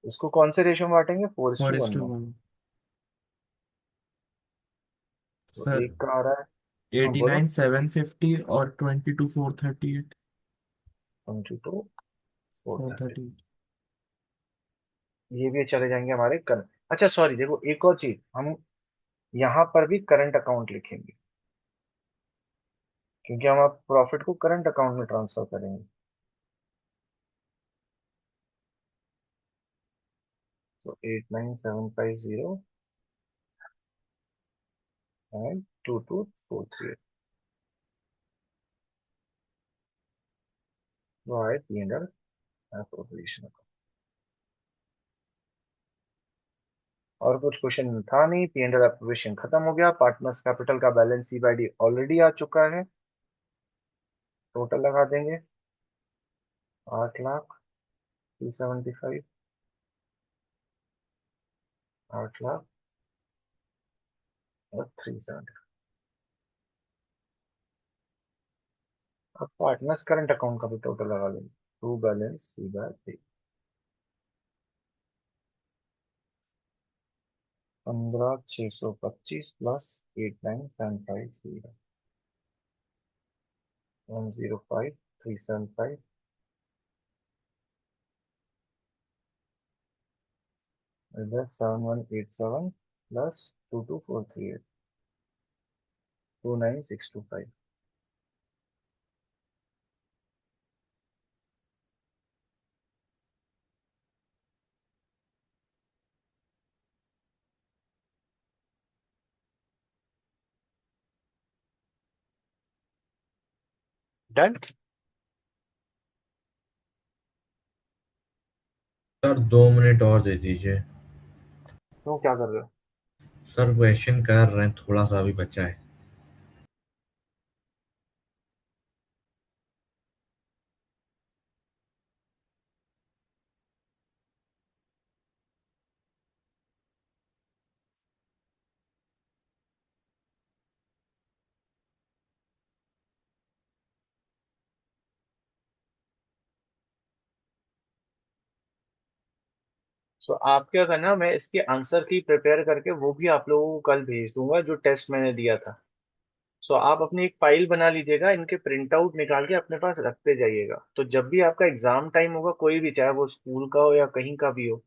इसको कौन से रेशियो में बांटेंगे? 4:1 में। 4:1। तो सर एक का आ रहा है, हाँ एटी बोलो। नाइन सेवन फिफ्टी और 22,438। 22,430। 430। ये भी चले जाएंगे हमारे करंट। अच्छा सॉरी, देखो एक और चीज, हम यहाँ पर भी करंट अकाउंट लिखेंगे, क्योंकि हम आप प्रॉफिट को करंट अकाउंट में ट्रांसफर करेंगे। तो 89750 एंड 22,438 बाय P&L एप्रोप्रिएशन। और कुछ क्वेश्चन था नहीं, P&L एप्रोप्रिएशन खत्म हो गया। पार्टनर्स कैपिटल का बैलेंस C/D ऑलरेडी आ चुका है। टोटल लगा देंगे 8,00,375, 8,00,000 और 370। अब पार्टनर्स करंट अकाउंट का भी टोटल लगा लेंगे, टू बैलेंस C/D 15,625 प्लस 8,9,750, 105,375 इधर 7,187 प्लस 22,438, 29,625। डन। सर 2 मिनट और दे दीजिए। क्यों, क्या कर रहे हो? सर क्वेश्चन कर रहे हैं, थोड़ा सा भी बचा है। सो आप क्या करना, मैं इसके आंसर की प्रिपेयर करके वो भी आप लोगों को कल भेज दूंगा, जो टेस्ट मैंने दिया था। सो आप अपनी एक फाइल बना लीजिएगा, इनके प्रिंट आउट निकाल के अपने पास रखते जाइएगा, तो जब भी आपका एग्जाम टाइम होगा, कोई भी, चाहे वो स्कूल का हो या कहीं का भी हो,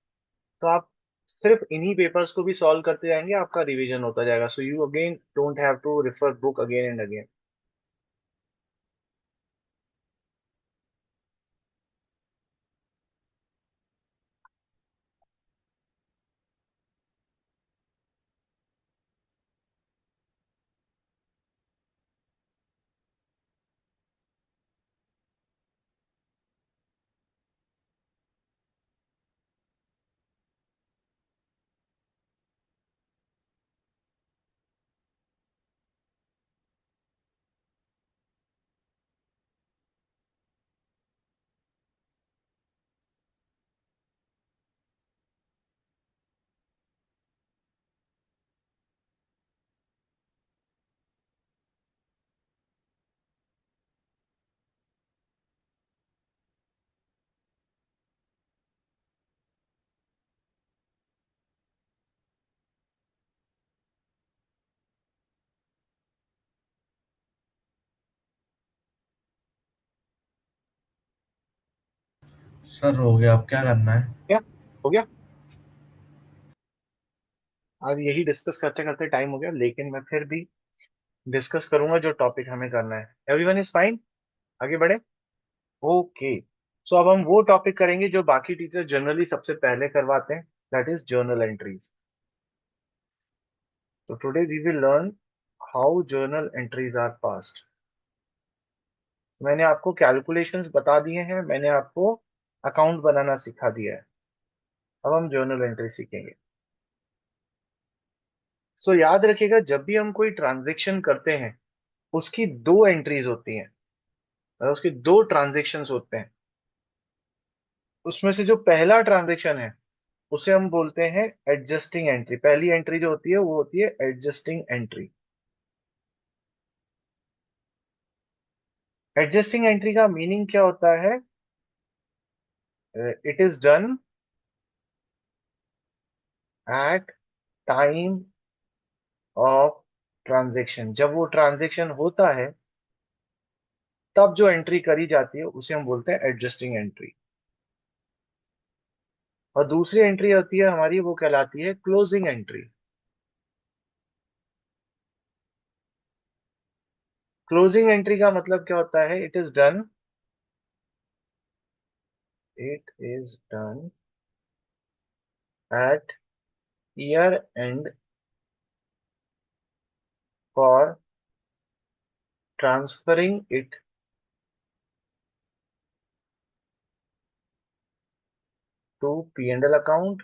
तो आप सिर्फ इन्हीं पेपर्स को भी सॉल्व करते जाएंगे, आपका रिवीजन होता जाएगा। So you again don't have to refer book again and again. Sir हो गया, अब क्या करना है? क्या हो गया? आज यही डिस्कस करते करते टाइम हो गया, लेकिन मैं फिर भी डिस्कस करूंगा जो टॉपिक हमें करना है। Everyone is fine? आगे बढ़े। ओके। सो अब हम वो टॉपिक करेंगे जो बाकी टीचर जनरली सबसे पहले करवाते हैं, दैट इज जर्नल एंट्रीज। तो today we will learn how journal entries are passed. मैंने आपको कैलकुलेशंस बता दिए हैं, मैंने आपको अकाउंट बनाना सिखा दिया है। अब हम जर्नल एंट्री सीखेंगे। सो याद रखिएगा, जब भी हम कोई ट्रांजेक्शन करते हैं, उसकी दो एंट्रीज होती हैं, और उसके दो ट्रांजेक्शन्स होते हैं। उसमें से जो पहला ट्रांजेक्शन है, उसे हम बोलते हैं एडजस्टिंग एंट्री। पहली एंट्री जो होती है वो होती है एडजस्टिंग एंट्री। एडजस्टिंग एंट्री का मीनिंग क्या होता है? It is done at time of transaction. जब वो ट्रांजेक्शन होता है, तब जो एंट्री करी जाती है उसे हम बोलते हैं एडजस्टिंग एंट्री। और दूसरी एंट्री होती है हमारी, वो कहलाती है क्लोजिंग एंट्री। क्लोजिंग एंट्री का मतलब क्या होता है? It is done at year end for transferring it to P and L account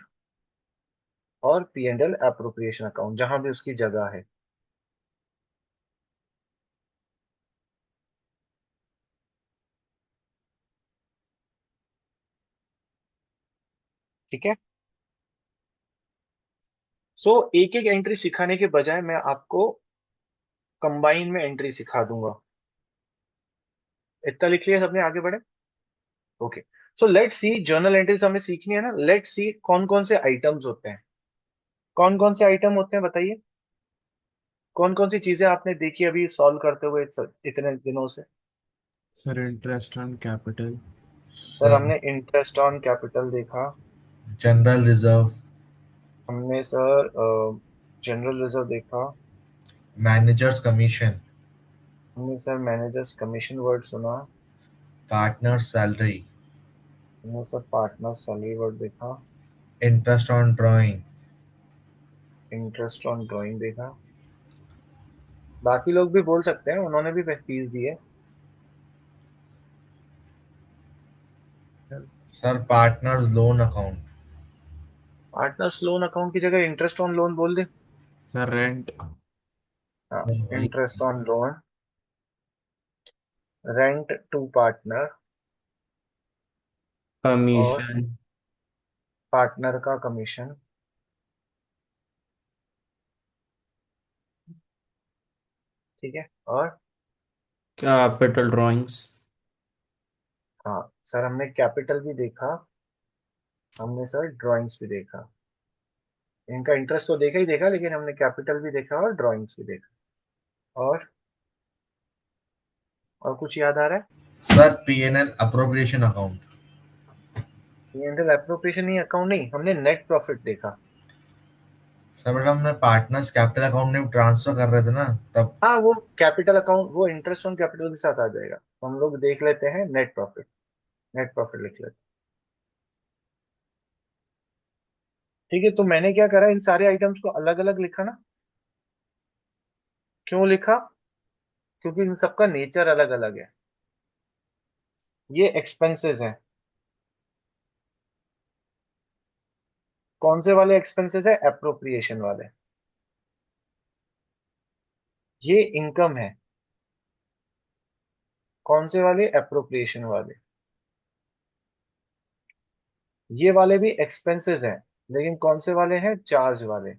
और P and L appropriation account, जहां भी उसकी जगह है। ठीक है। सो एक एक एंट्री सिखाने के बजाय मैं आपको कंबाइन में एंट्री सिखा दूंगा। इतना लिख लिया सबने, आगे बढ़े। Okay. So let's see, journal entries हमें सीखनी है ना। लेट्स सी कौन कौन से आइटम्स होते हैं। कौन कौन से आइटम होते हैं बताइए। कौन कौन सी चीजें आपने देखी अभी सॉल्व करते हुए इतने दिनों से? Sir interest on capital. Sir sir हमने इंटरेस्ट ऑन कैपिटल देखा। जनरल रिजर्व, हमने सर जनरल रिजर्व देखा। मैनेजर्स कमीशन, हमने सर मैनेजर्स कमीशन वर्ड सुना। पार्टनर सैलरी, हमने सर पार्टनर सैलरी वर्ड देखा। Interest on drawing. Interest on drawing देखा। बाकी लोग भी बोल सकते हैं, उन्होंने भी फीस दी है। Sir partner's loan account, partners loan account की जगह इंटरेस्ट ऑन लोन बोल दे। सर रेंट, हाँ, वही interest on loan, rent to partner, और कमीशन, पार्टनर का कमीशन। ठीक है, और कैपिटल ड्राइंग्स, हाँ सर, हमने कैपिटल भी देखा, हमने सर ड्राइंग्स भी देखा। इनका इंटरेस्ट तो देखा ही देखा, लेकिन हमने कैपिटल भी देखा और ड्राइंग्स भी देखा। और कुछ याद आ रहा है? Sir P&L appropriation account. PNL appropriation नहीं, अकाउंट नहीं, हमने नेट प्रॉफिट देखा। सर मैडम हमने पार्टनर्स कैपिटल अकाउंट में ट्रांसफर कर रहे थे ना तब। हाँ, वो कैपिटल अकाउंट, वो इंटरेस्ट ऑन कैपिटल के साथ आ जाएगा, तो हम लोग देख लेते हैं नेट प्रॉफिट। नेट प्रॉफिट लिख लेते हैं। ठीक है, तो मैंने क्या करा, इन सारे आइटम्स को अलग अलग लिखा ना। क्यों लिखा? क्योंकि इन सबका नेचर अलग अलग है। ये एक्सपेंसेस हैं। कौन से वाले एक्सपेंसेस है? एप्रोप्रिएशन वाले। ये इनकम है। कौन से वाले? एप्रोप्रिएशन वाले। ये वाले भी एक्सपेंसेस हैं, लेकिन कौन से वाले हैं? चार्ज वाले।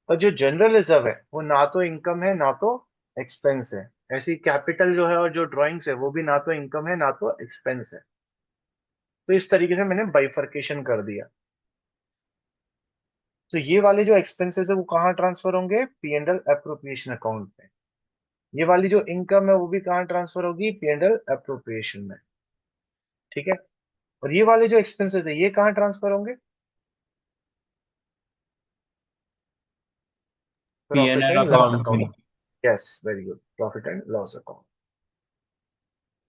और जो जनरल रिजर्व है वो ना तो इनकम है ना तो एक्सपेंस है। ऐसी कैपिटल जो है और जो ड्राइंग्स है वो भी ना तो इनकम है ना तो एक्सपेंस है। तो इस तरीके से मैंने बाइफर्केशन कर दिया। तो ये वाले जो एक्सपेंसेस है वो कहाँ ट्रांसफर होंगे? पीएनएल एप्रोप्रिएशन अकाउंट में। ये वाली जो इनकम है वो भी कहाँ ट्रांसफर होगी? पीएनएल एप्रोप्रिएशन में। ठीक है, और ये वाले जो एक्सपेंसेस है ये कहाँ ट्रांसफर होंगे? Profit PNL and loss account में। Account. Yes, very good, profit and loss account.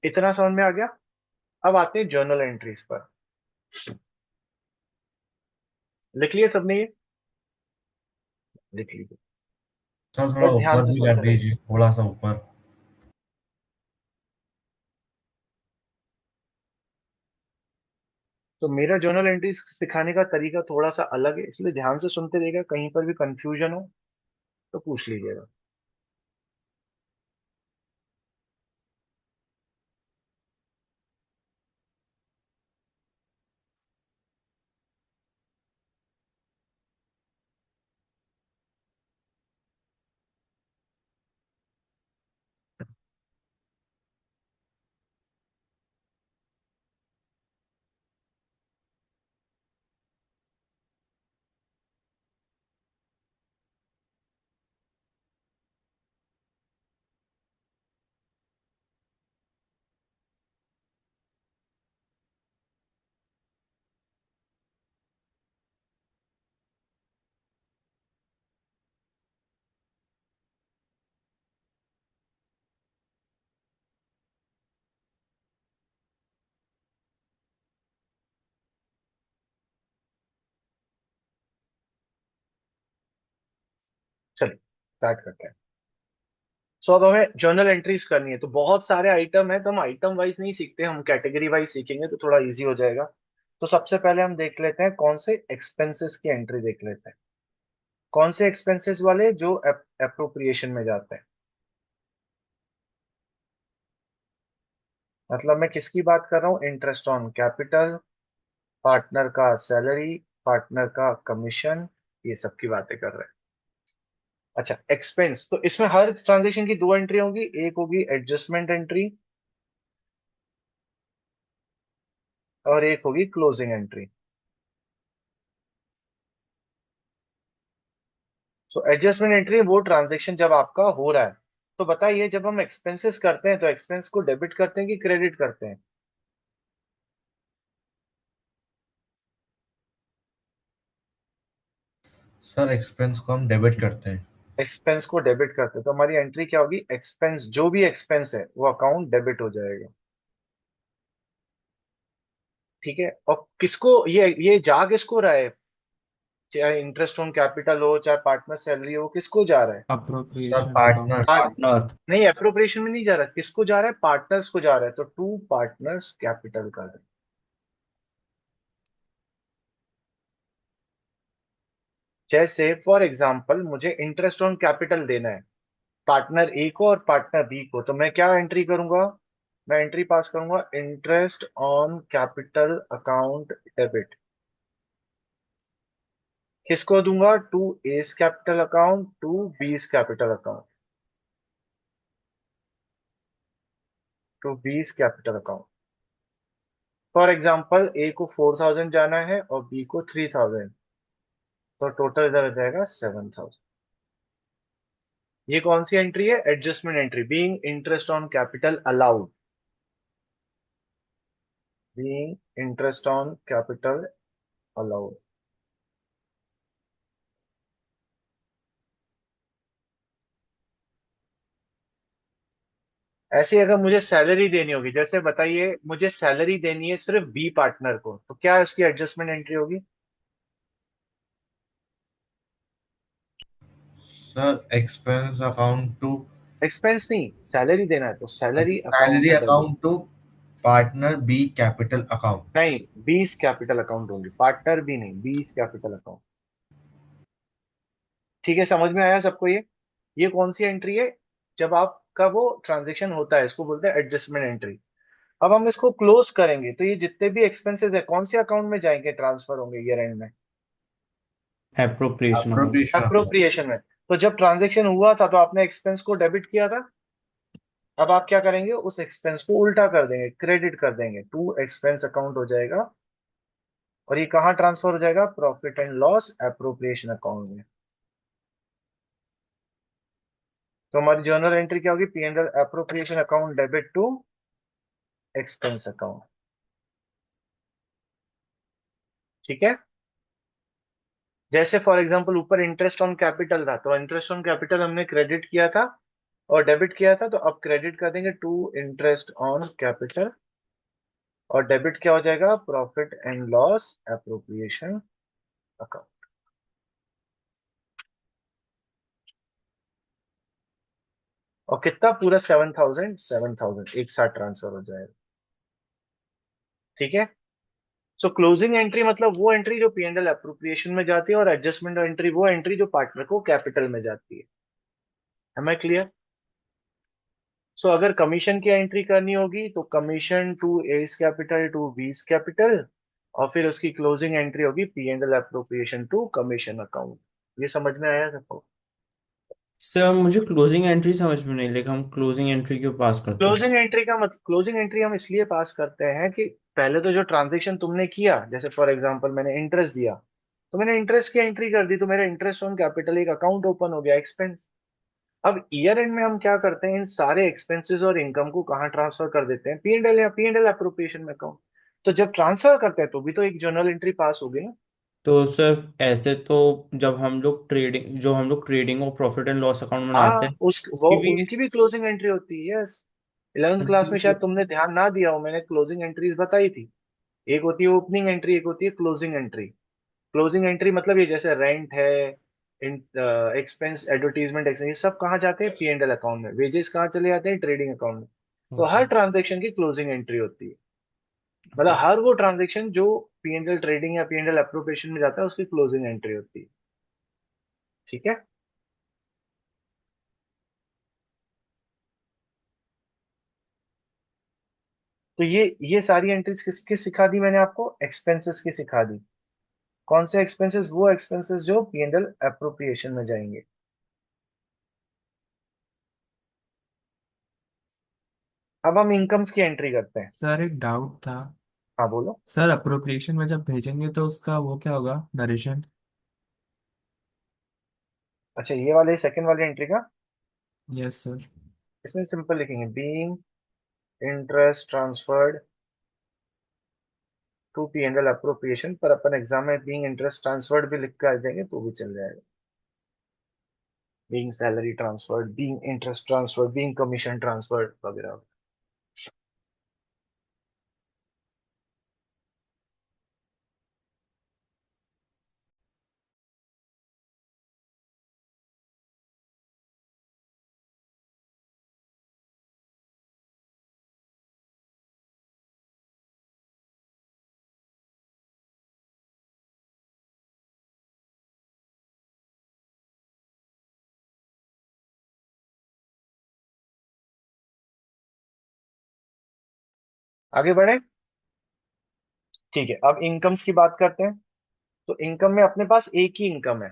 इतना समझ में आ गया? अब आते हैं जर्नल एंट्रीज पर। लिख लिए सबने? ये लिख लीजिए, सर थोड़ा बस ध्यान ऊपर से भी कर सुनते रहिए। दीजिए, थोड़ा सा ऊपर। तो मेरा जर्नल एंट्रीज सिखाने का तरीका थोड़ा सा अलग है, इसलिए ध्यान से सुनते रहिएगा। कहीं पर भी कंफ्यूजन हो तो पूछ लीजिएगा। चलिए स्टार्ट करते हैं। सो अब हमें जर्नल एंट्रीज करनी है, तो बहुत सारे आइटम है, तो हम आइटम वाइज नहीं सीखते, हम कैटेगरी वाइज सीखेंगे तो थोड़ा इजी हो जाएगा। तो सबसे पहले हम देख लेते हैं कौन से एक्सपेंसेस की एंट्री देख लेते हैं। कौन से एक्सपेंसेस वाले? जो एप्रोप्रिएशन में जाते हैं। मतलब मैं किसकी बात कर रहा हूँ? इंटरेस्ट ऑन कैपिटल, पार्टनर का सैलरी, पार्टनर का कमीशन, ये सब की बातें कर रहे हैं। अच्छा, एक्सपेंस, तो इसमें हर ट्रांजेक्शन की दो एंट्री होगी। एक होगी एडजस्टमेंट एंट्री और एक होगी closing entry. So adjustment entry वो ट्रांजेक्शन जब आपका हो रहा है। तो बताइए, जब हम एक्सपेंसेस करते हैं तो एक्सपेंस को डेबिट करते हैं कि क्रेडिट करते हैं? सर एक्सपेंस को हम डेबिट करते हैं। एक्सपेंस को डेबिट करते हैं, तो हमारी एंट्री क्या होगी? एक्सपेंस, जो भी एक्सपेंस है वो अकाउंट डेबिट हो जाएगा। ठीक है, और किसको ये जा किसको रहा है? चाहे इंटरेस्ट ऑन कैपिटल हो चाहे पार्टनर सैलरी हो, किसको जा रहा है? Sir appropriation account, partners. Partner. नहीं, अप्रोप्रिएशन में नहीं जा रहा, किसको जा रहा है? पार्टनर्स को जा रहा है, तो टू पार्टनर्स कैपिटल कर दे। जैसे फॉर एग्जांपल मुझे इंटरेस्ट ऑन कैपिटल देना है पार्टनर ए को और पार्टनर बी को, तो मैं क्या एंट्री करूंगा? मैं एंट्री पास करूंगा interest on capital account debit. किसको दूंगा? To S capital account, to B's capital account, to B's capital account. For example A को 4000 जाना है और बी को 3000, तो टोटल इधर आ जाएगा 7000। ये कौन सी एंट्री है? Adjustment entry, being interest on capital allowed, being interest on capital allowed. ऐसे अगर मुझे सैलरी देनी होगी, जैसे बताइए मुझे सैलरी देनी है सिर्फ बी पार्टनर को, तो क्या उसकी एडजस्टमेंट एंट्री होगी? Sir expense account to expense नहीं, सैलरी देना है तो salary salary account debit. Account to partner B capital account. नहीं, बीस कैपिटल अकाउंट होंगे, पार्टनर भी नहीं, बीस कैपिटल अकाउंट। ठीक है, समझ में आया सबको? ये कौन सी एंट्री है? जब आपका वो ट्रांजेक्शन होता है, इसको बोलते हैं एडजस्टमेंट एंट्री। अब हम इसको क्लोज करेंगे तो ये जितने भी एक्सपेंसेस है कौन से अकाउंट में जाएंगे, ट्रांसफर होंगे ईयर एंड में? Appropriation account. Appropriation account. Appropriation में। तो जब ट्रांजेक्शन हुआ था तो आपने एक्सपेंस को डेबिट किया था, अब आप क्या करेंगे? उस एक्सपेंस को उल्टा कर देंगे, क्रेडिट कर देंगे, टू एक्सपेंस अकाउंट हो जाएगा। और ये कहाँ ट्रांसफर हो जाएगा? Profit and loss appropriation account में। तो हमारी जर्नल एंट्री क्या होगी? P and L appropriation account debit to expense account. ठीक है। जैसे फॉर एग्जांपल ऊपर इंटरेस्ट ऑन कैपिटल था, तो इंटरेस्ट ऑन कैपिटल हमने क्रेडिट किया था और डेबिट किया था, तो अब क्रेडिट कर देंगे टू इंटरेस्ट ऑन कैपिटल, और डेबिट क्या हो जाएगा? Profit and loss appropriation account. और कितना? पूरा 7000, 7000 एक साथ ट्रांसफर हो जाएगा। ठीक है। सो क्लोजिंग एंट्री मतलब वो एंट्री जो पी एंड एल अप्रोप्रिएशन में जाती है, और एडजस्टमेंट एंट्री वो एंट्री जो पार्टनर को कैपिटल में जाती है। M I clear? सो अगर कमीशन की एंट्री करनी होगी तो commission to S capital to B's capital, और फिर उसकी क्लोजिंग एंट्री होगी P and L appropriation to commission account. ये समझ में आया सबको? सर मुझे क्लोजिंग एंट्री समझ में नहीं, लेकिन हम क्लोजिंग एंट्री क्यों पास करते हैं? क्लोजिंग एंट्री का मतलब, क्लोजिंग एंट्री हम इसलिए पास करते हैं कि पहले तो जो ट्रांजेक्शन तुमने किया, जैसे फॉर एग्जांपल मैंने इंटरेस्ट दिया, तो मैंने इंटरेस्ट की एंट्री कर दी, तो मेरा इंटरेस्ट ऑन कैपिटल एक अकाउंट ओपन हो गया, एक्सपेंस। अब ईयर एंड में हम क्या करते हैं? इन सारे एक्सपेंसेस और इनकम को कहाँ ट्रांसफर कर देते हैं? पी एंड एल या पी एंड एल अप्रोप्रिएशन में अकाउंट। तो जब ट्रांसफर करते हैं तो भी तो एक जर्नल एंट्री पास होगी ना। तो सर ऐसे तो जब हम लोग ट्रेडिंग और प्रॉफिट एंड लॉस अकाउंट बनाते हाँ, हैं उस वो कि भी उनकी भी क्लोजिंग एंट्री होती है, यस। 11th उनकी क्लास में शायद भी- तुमने ध्यान ना दिया हो, मैंने क्लोजिंग एंट्रीज बताई थी। एक होती है ओपनिंग एंट्री, एक होती है क्लोजिंग एंट्री। क्लोजिंग एंट्री मतलब ये जैसे रेंट है, एक्सपेंस, एडवर्टीजमेंट एक्सपेंस, ये सब कहाँ जाते हैं? पी एंड एल अकाउंट में। वेजेस कहाँ चले जाते हैं? ट्रेडिंग अकाउंट में। तो ओके। हर ट्रांजेक्शन की क्लोजिंग एंट्री होती है, मतलब ओके। हर वो ट्रांजेक्शन जो पी एंड एल ट्रेडिंग या पी एंड एल अप्रोप्रिएशन में जाता है उसकी क्लोजिंग एंट्री होती है। ठीक है। तो ये सारी एंट्रीज किसकी सिखा दी मैंने आपको? एक्सपेंसेस की सिखा दी। कौन से एक्सपेंसेस? वो एक्सपेंसेस जो पी एंड एल अप्रोप्रिएशन में जाएंगे। अब हम इनकम्स की एंट्री करते हैं। सर एक डाउट था। हाँ बोलो। सर अप्रोप्रिएशन में जब भेजेंगे तो उसका वो क्या होगा, नरेशन? अच्छा, ये वाले सेकंड वाली एंट्री का, यस सर। इसमें सिंपल लिखेंगे being interest transferred to P and L appropriation, पर अपन एग्जाम में बीइंग इंटरेस्ट ट्रांसफर्ड भी लिख कर देंगे तो भी चल जाएगा। Being salary transferred, being interest transferred, being commission transferred वगैरह। आगे बढ़े। ठीक है, अब इनकम्स की बात करते हैं। तो इनकम में अपने पास एक ही इनकम है।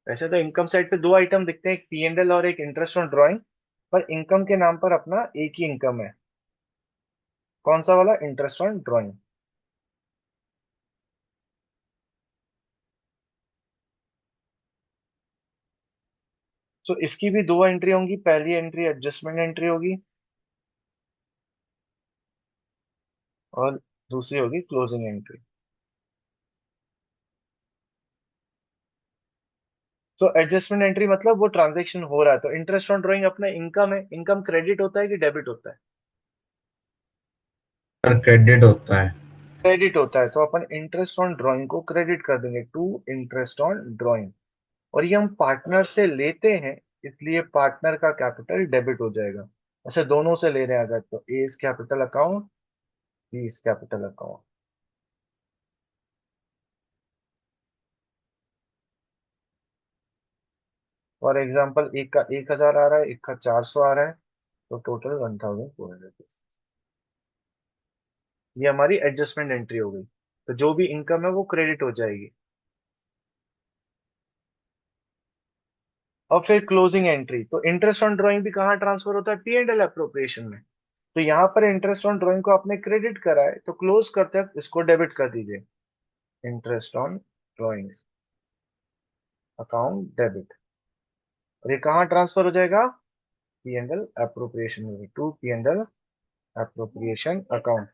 वैसे तो इनकम साइड पे दो आइटम दिखते हैं, एक P&L और एक इंटरेस्ट ऑन ड्राइंग। पर इनकम के नाम पर अपना एक ही इनकम है। कौन सा वाला? Interest on drawing. तो इसकी भी दो एंट्री होंगी। पहली एंट्री एडजस्टमेंट एंट्री होगी और दूसरी होगी क्लोजिंग एंट्री। तो एडजस्टमेंट एंट्री मतलब वो ट्रांजैक्शन हो रहा है। तो इंटरेस्ट ऑन ड्राइंग अपना इनकम है। इनकम क्रेडिट होता है कि डेबिट होता है? सर क्रेडिट होता है। क्रेडिट होता है। तो अपन इंटरेस्ट ऑन ड्राइंग को क्रेडिट कर देंगे टू इंटरेस्ट ऑन ड्राइंग। और ये हम पार्टनर से लेते हैं, इसलिए पार्टनर का कैपिटल डेबिट हो जाएगा। ऐसे दोनों से ले रहे हैं अगर, तो A is capital account, B is capital account. For example, एक का 1,000 आ रहा है, एक का 400 आ रहा है, तो टोटल 1,400। ये हमारी एडजस्टमेंट एंट्री हो गई। तो जो भी इनकम है वो क्रेडिट हो जाएगी। और फिर क्लोजिंग एंट्री। तो इंटरेस्ट ऑन ड्राइंग भी कहाँ ट्रांसफर होता है? P&L अप्रोप्रिएशन में। तो यहाँ पर इंटरेस्ट ऑन ड्राइंग को आपने क्रेडिट करा है, तो क्लोज करते वक्त इसको डेबिट कर दीजिए। Interest on drawing account debit. और ये कहाँ ट्रांसफर हो जाएगा? P&L अप्रोप्रिएशन में, to P&L appropriation account.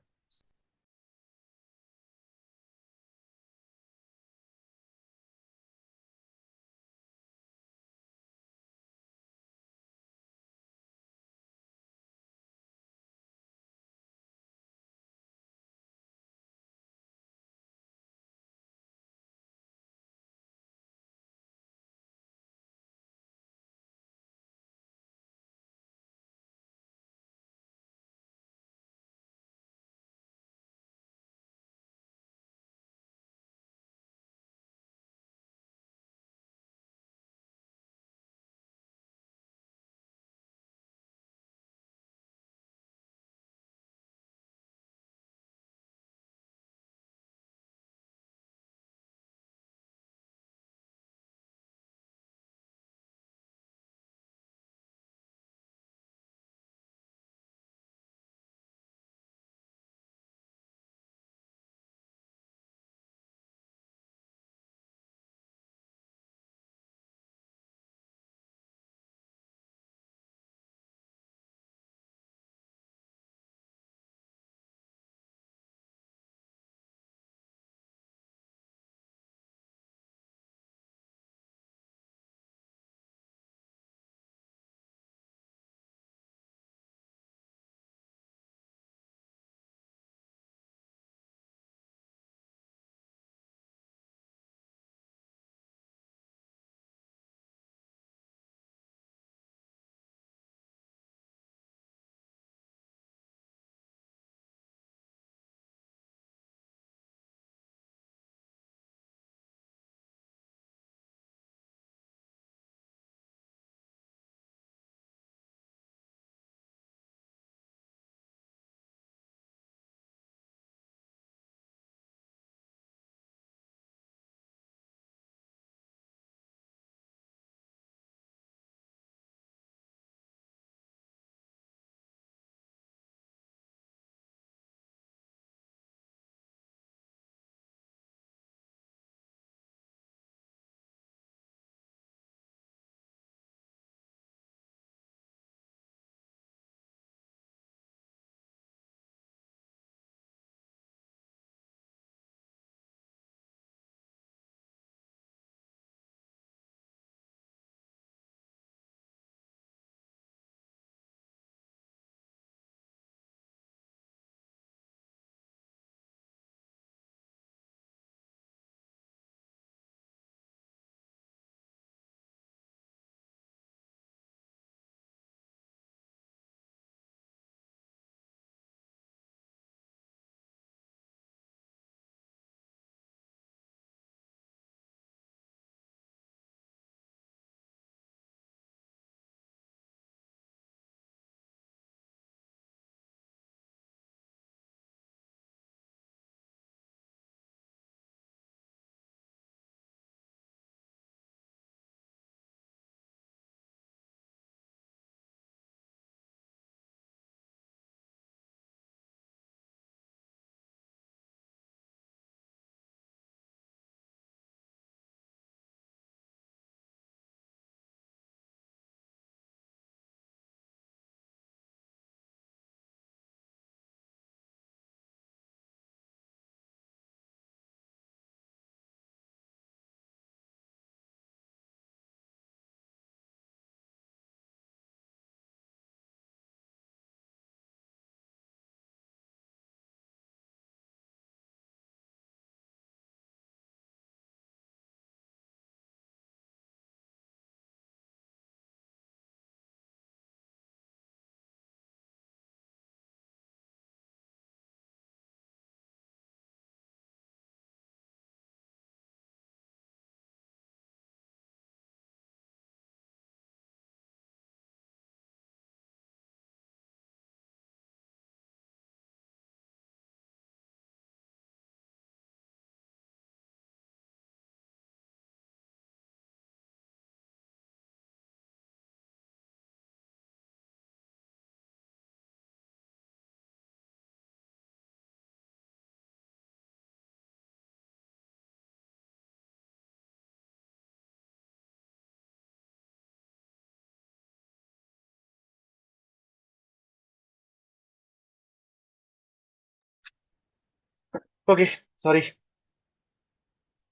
Okay, sorry.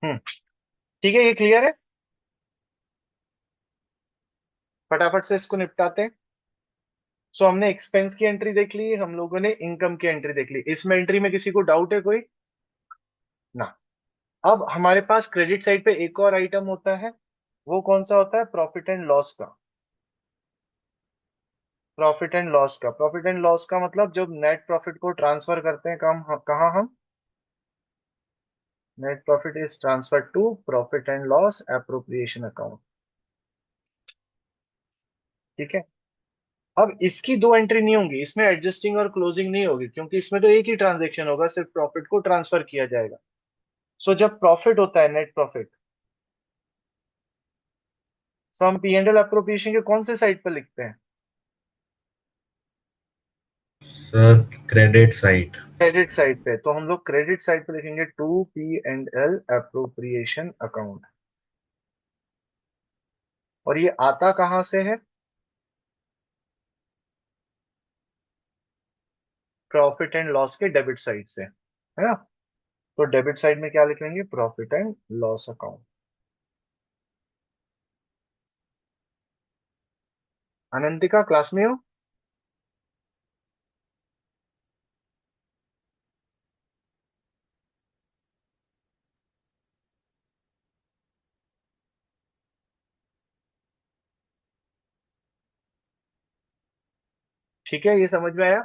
Hmm, ठीक है, ये क्लियर है। फटाफट से इसको निपटाते हैं। सो हमने एक्सपेंस की एंट्री देख ली, हम लोगों ने इनकम की एंट्री देख ली। इसमें एंट्री में किसी को डाउट है कोई? ना। अब हमारे पास क्रेडिट साइड पे एक और आइटम होता है, वो कौन सा होता है? प्रॉफिट एंड लॉस का। प्रॉफिट एंड लॉस का मतलब जब नेट प्रॉफिट को ट्रांसफर करते हैं कहाँ हम? Net profit is transfer to profit and loss appropriation account. ठीक है। अब इसकी दो एंट्री नहीं होंगी, इसमें एडजस्टिंग और क्लोजिंग नहीं होगी, क्योंकि इसमें तो एक ही ट्रांजेक्शन होगा, सिर्फ प्रॉफिट को ट्रांसफर किया जाएगा। सो जब प्रॉफिट होता है, नेट प्रॉफिट, तो हम पी एंड एल एप्रोप्रिएशन के कौन से साइड पर लिखते हैं? Sir credit side. Credit side पे। तो हम लोग क्रेडिट साइड पे लिखेंगे to P and L appropriation account. और ये आता कहां से है? प्रॉफिट एंड लॉस के डेबिट साइड से, है ना? तो डेबिट साइड में क्या लिख लेंगे? Profit and loss account. Anantika, class में हो? ठीक है, ये समझ में आया।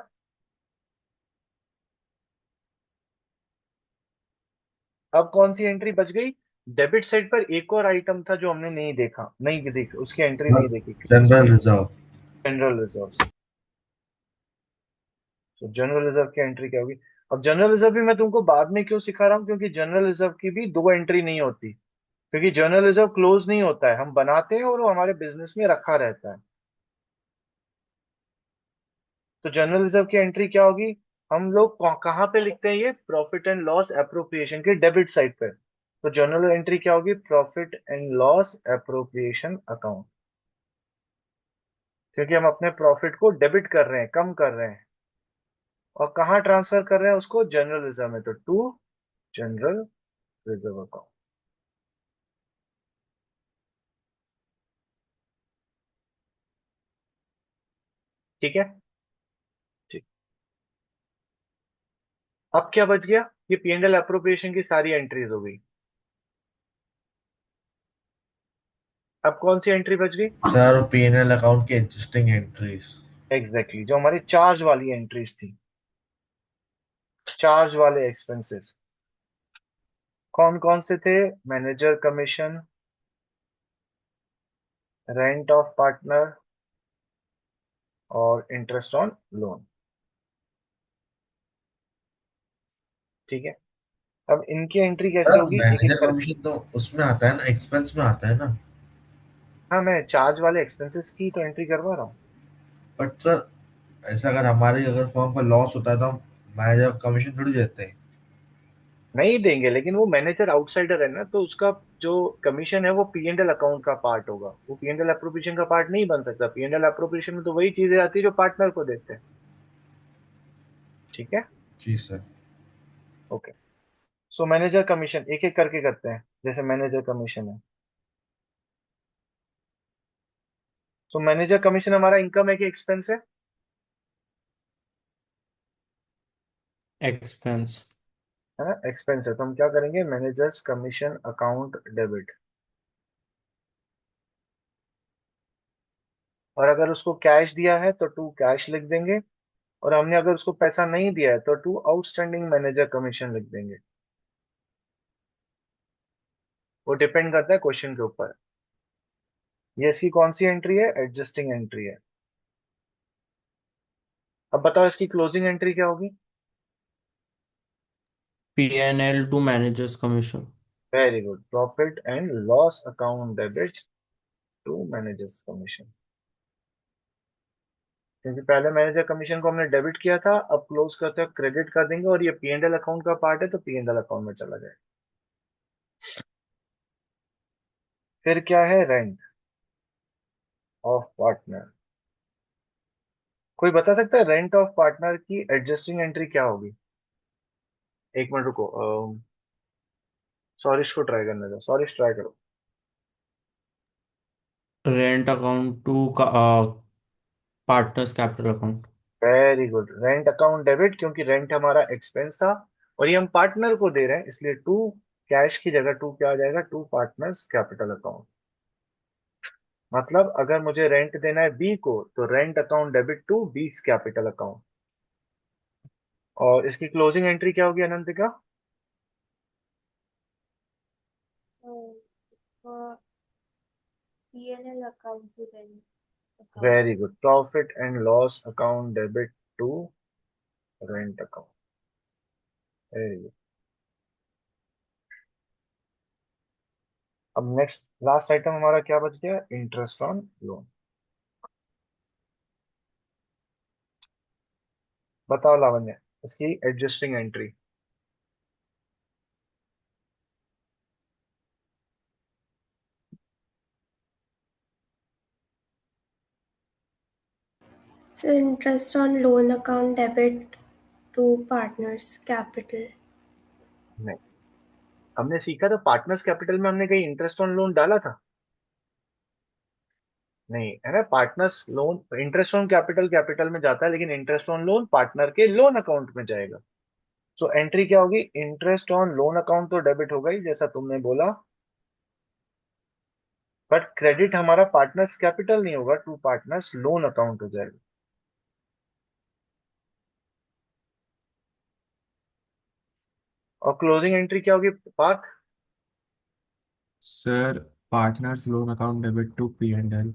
अब कौन सी एंट्री बच गई? डेबिट साइड पर एक और आइटम था जो हमने नहीं देखा, नहीं देखी, उसकी एंट्री नहीं देखी। General reserve. General reserve. तो जनरल रिजर्व की एंट्री क्या होगी? अब जनरल रिजर्व भी मैं तुमको बाद में क्यों सिखा रहा हूँ, क्योंकि जनरल रिजर्व की भी दो एंट्री नहीं होती, क्योंकि जनरल रिजर्व क्लोज नहीं होता है, हम बनाते हैं और वो हमारे बिजनेस में रखा रहता है। तो जनरल रिजर्व की एंट्री क्या होगी? हम लोग कहाँ पे लिखते हैं? ये प्रॉफिट एंड लॉस एप्रोप्रिएशन के डेबिट साइड पे। तो जनरल एंट्री क्या होगी? Profit and loss appropriation account, क्योंकि हम अपने प्रॉफिट को डेबिट कर रहे हैं, कम कर रहे हैं। और कहाँ ट्रांसफर कर रहे हैं उसको? जनरल रिजर्व में। तो टू जनरल रिजर्व अकाउंट। ठीक है। ठीक। अब क्या बच गया? ये पी एंड एल एप्रोप्रिएशन की सारी एंट्रीज हो गई। अब कौन सी एंट्री बच गई? सर P&L अकाउंट की एग्जिस्टिंग एंट्रीज। एग्जैक्टली, जो हमारी चार्ज वाली एंट्रीज थी, चार्ज वाले एक्सपेंसेस। कौन कौन से थे? Manager commission, rent of partner, और इंटरेस्ट ऑन लोन। ठीक है। अब इनकी एंट्री कैसे सर होगी, एक एक मैनेजर करके। कमीशन तो उसमें आता है ना, एक्सपेंस में आता है ना। हाँ, मैं चार्ज वाले एक्सपेंसेस की तो एंट्री करवा रहा हूँ। बट सर ऐसा अगर हमारी अगर फर्म का लॉस होता है तो हम मैनेजर कमीशन थोड़ी देते हैं। नहीं देंगे, लेकिन वो मैनेजर आउटसाइडर है ना, तो उसका जो कमीशन है वो पी एंड एल अकाउंट का पार्ट होगा, वो पी एंड एल अप्रोप्रिएशन का पार्ट नहीं बन सकता। पी एंड एल अप्रोप्रिएशन में तो वही चीजें आती है जो पार्टनर को देते हैं। ठीक है। जी sir. Okay. So manager commission एक एक करके करते हैं। जैसे मैनेजर कमीशन है, सो मैनेजर कमीशन हमारा इनकम है कि एक्सपेंस है? एक्सपेंस। है ना, एक्सपेंस है। तो हम क्या करेंगे? Managers commission account debit. और अगर उसको कैश दिया है तो टू कैश लिख देंगे। और हमने अगर उसको पैसा नहीं दिया है तो टू आउटस्टैंडिंग मैनेजर कमीशन लिख देंगे। वो डिपेंड करता है क्वेश्चन के ऊपर। ये इसकी कौन सी एंट्री है? एडजस्टिंग एंट्री है। अब बताओ इसकी क्लोजिंग एंट्री क्या होगी? P&L to manager's commission. Very good, profit and loss account debit to manager's commission. क्योंकि पहले मैनेजर कमीशन को हमने डेबिट किया था, अब क्लोज करते हैं क्रेडिट कर देंगे, और ये पी एंड एल अकाउंट का पार्ट है तो पी एंड एल अकाउंट में चला जाएगा। फिर क्या है? Rent of partner. कोई बता सकता है रेंट ऑफ पार्टनर की एडजस्टिंग एंट्री क्या होगी? एक मिनट रुको, सॉरिश को ट्राई करने दो, सॉरिश ट्राई करो। Rent account to partner's capital account. Very good, rent account debit, क्योंकि रेंट हमारा एक्सपेंस था और ये हम पार्टनर को दे रहे हैं, इसलिए टू कैश की जगह टू क्या आ जाएगा, टू पार्टनर्स कैपिटल अकाउंट। मतलब अगर मुझे रेंट देना है बी को तो rent account debit to B's capital account. और इसकी क्लोजिंग एंट्री क्या होगी Anantika? P&L account to rent account. Very good, profit and loss account debit to rent account. Very good. अब नेक्स्ट लास्ट आइटम हमारा क्या बच गया, इंटरेस्ट ऑन लोन। बताओ लावण्य, इसकी adjusting entry. So interest on loan account debit to partners capital. नहीं, हमने सीखा था पार्टनर्स कैपिटल में हमने कहीं इंटरेस्ट ऑन लोन डाला था? नहीं है ना, partners loan interest on capital capital में जाता है, लेकिन इंटरेस्ट ऑन लोन पार्टनर के लोन अकाउंट में जाएगा। सो एंट्री क्या होगी, इंटरेस्ट ऑन लोन अकाउंट तो डेबिट होगा ही जैसा तुमने बोला, बट क्रेडिट हमारा पार्टनर्स कैपिटल नहीं होगा, टू पार्टनर्स लोन अकाउंट हो जाएगा। और क्लोजिंग एंट्री क्या होगी Parth? Sir partner's loan account debit to P&L।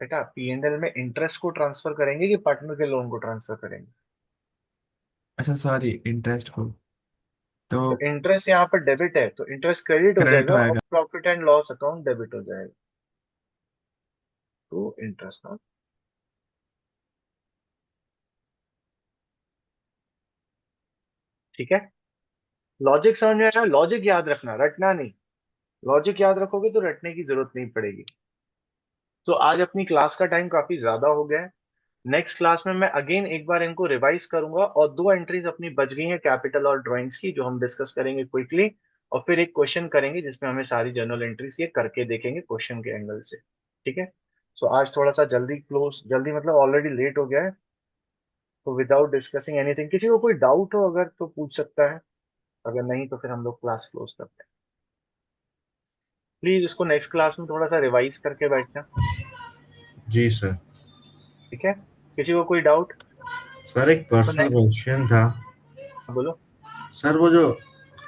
बेटा P&L में इंटरेस्ट को ट्रांसफर करेंगे कि पार्टनर के लोन को ट्रांसफर करेंगे? अच्छा सॉरी, इंटरेस्ट को तो तो इंटरेस्ट यहाँ पर डेबिट है तो इंटरेस्ट क्रेडिट हो क्रेडिट जाएगा और होएगा। Profit and loss account debit हो जाएगा टू इंटरेस्ट। ना ठीक है, लॉजिक समझ में आया? लॉजिक याद रखना, रटना नहीं। लॉजिक याद रखोगे तो रटने की जरूरत नहीं पड़ेगी। तो आज अपनी क्लास का टाइम काफी ज्यादा हो गया है। नेक्स्ट क्लास में मैं अगेन एक बार इनको रिवाइज करूंगा और दो एंट्रीज अपनी बच गई हैं कैपिटल और ड्राइंग्स की, जो हम डिस्कस करेंगे क्विकली। और फिर एक क्वेश्चन करेंगे जिसमें हमें सारी जर्नल एंट्रीज ये करके देखेंगे क्वेश्चन के एंगल से। ठीक है, सो आज थोड़ा सा जल्दी क्लोज, जल्दी मतलब ऑलरेडी लेट हो गया है, तो विदाउट डिस्कसिंग एनीथिंग, किसी को कोई डाउट हो अगर तो पूछ सकता है, अगर नहीं तो फिर हम लोग क्लास क्लोज करते हैं। प्लीज इसको नेक्स्ट क्लास में थोड़ा सा रिवाइज करके बैठना। जी सर। ठीक है, किसी को कोई डाउट? सर एक तो पर्सनल नेक्स्ट क्वेश्चन था। बोलो। सर वो जो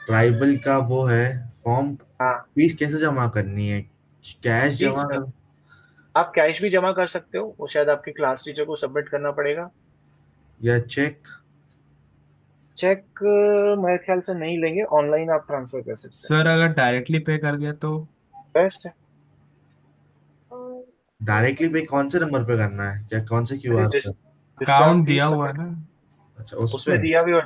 ट्राइबल का वो है फॉर्म, हाँ, फीस कैसे जमा करनी है? कैश प्लीज जमा कर आप कैश भी जमा कर सकते हो, वो शायद आपके क्लास टीचर को सबमिट करना पड़ेगा। या चेक? चेक मेरे ख्याल से नहीं लेंगे, ऑनलाइन आप ट्रांसफर कर सकते हैं, सर अगर डायरेक्टली पे कर दिया तो बेस्ट है। और डायरेक्टली पे कौन से नंबर पे करना है, या कौन से अरे क्यूआर जिस पे? जिसको आप अकाउंट दिया फीस हुआ है सबमिट, ना। अच्छा उस उसमें पे। दिया भी और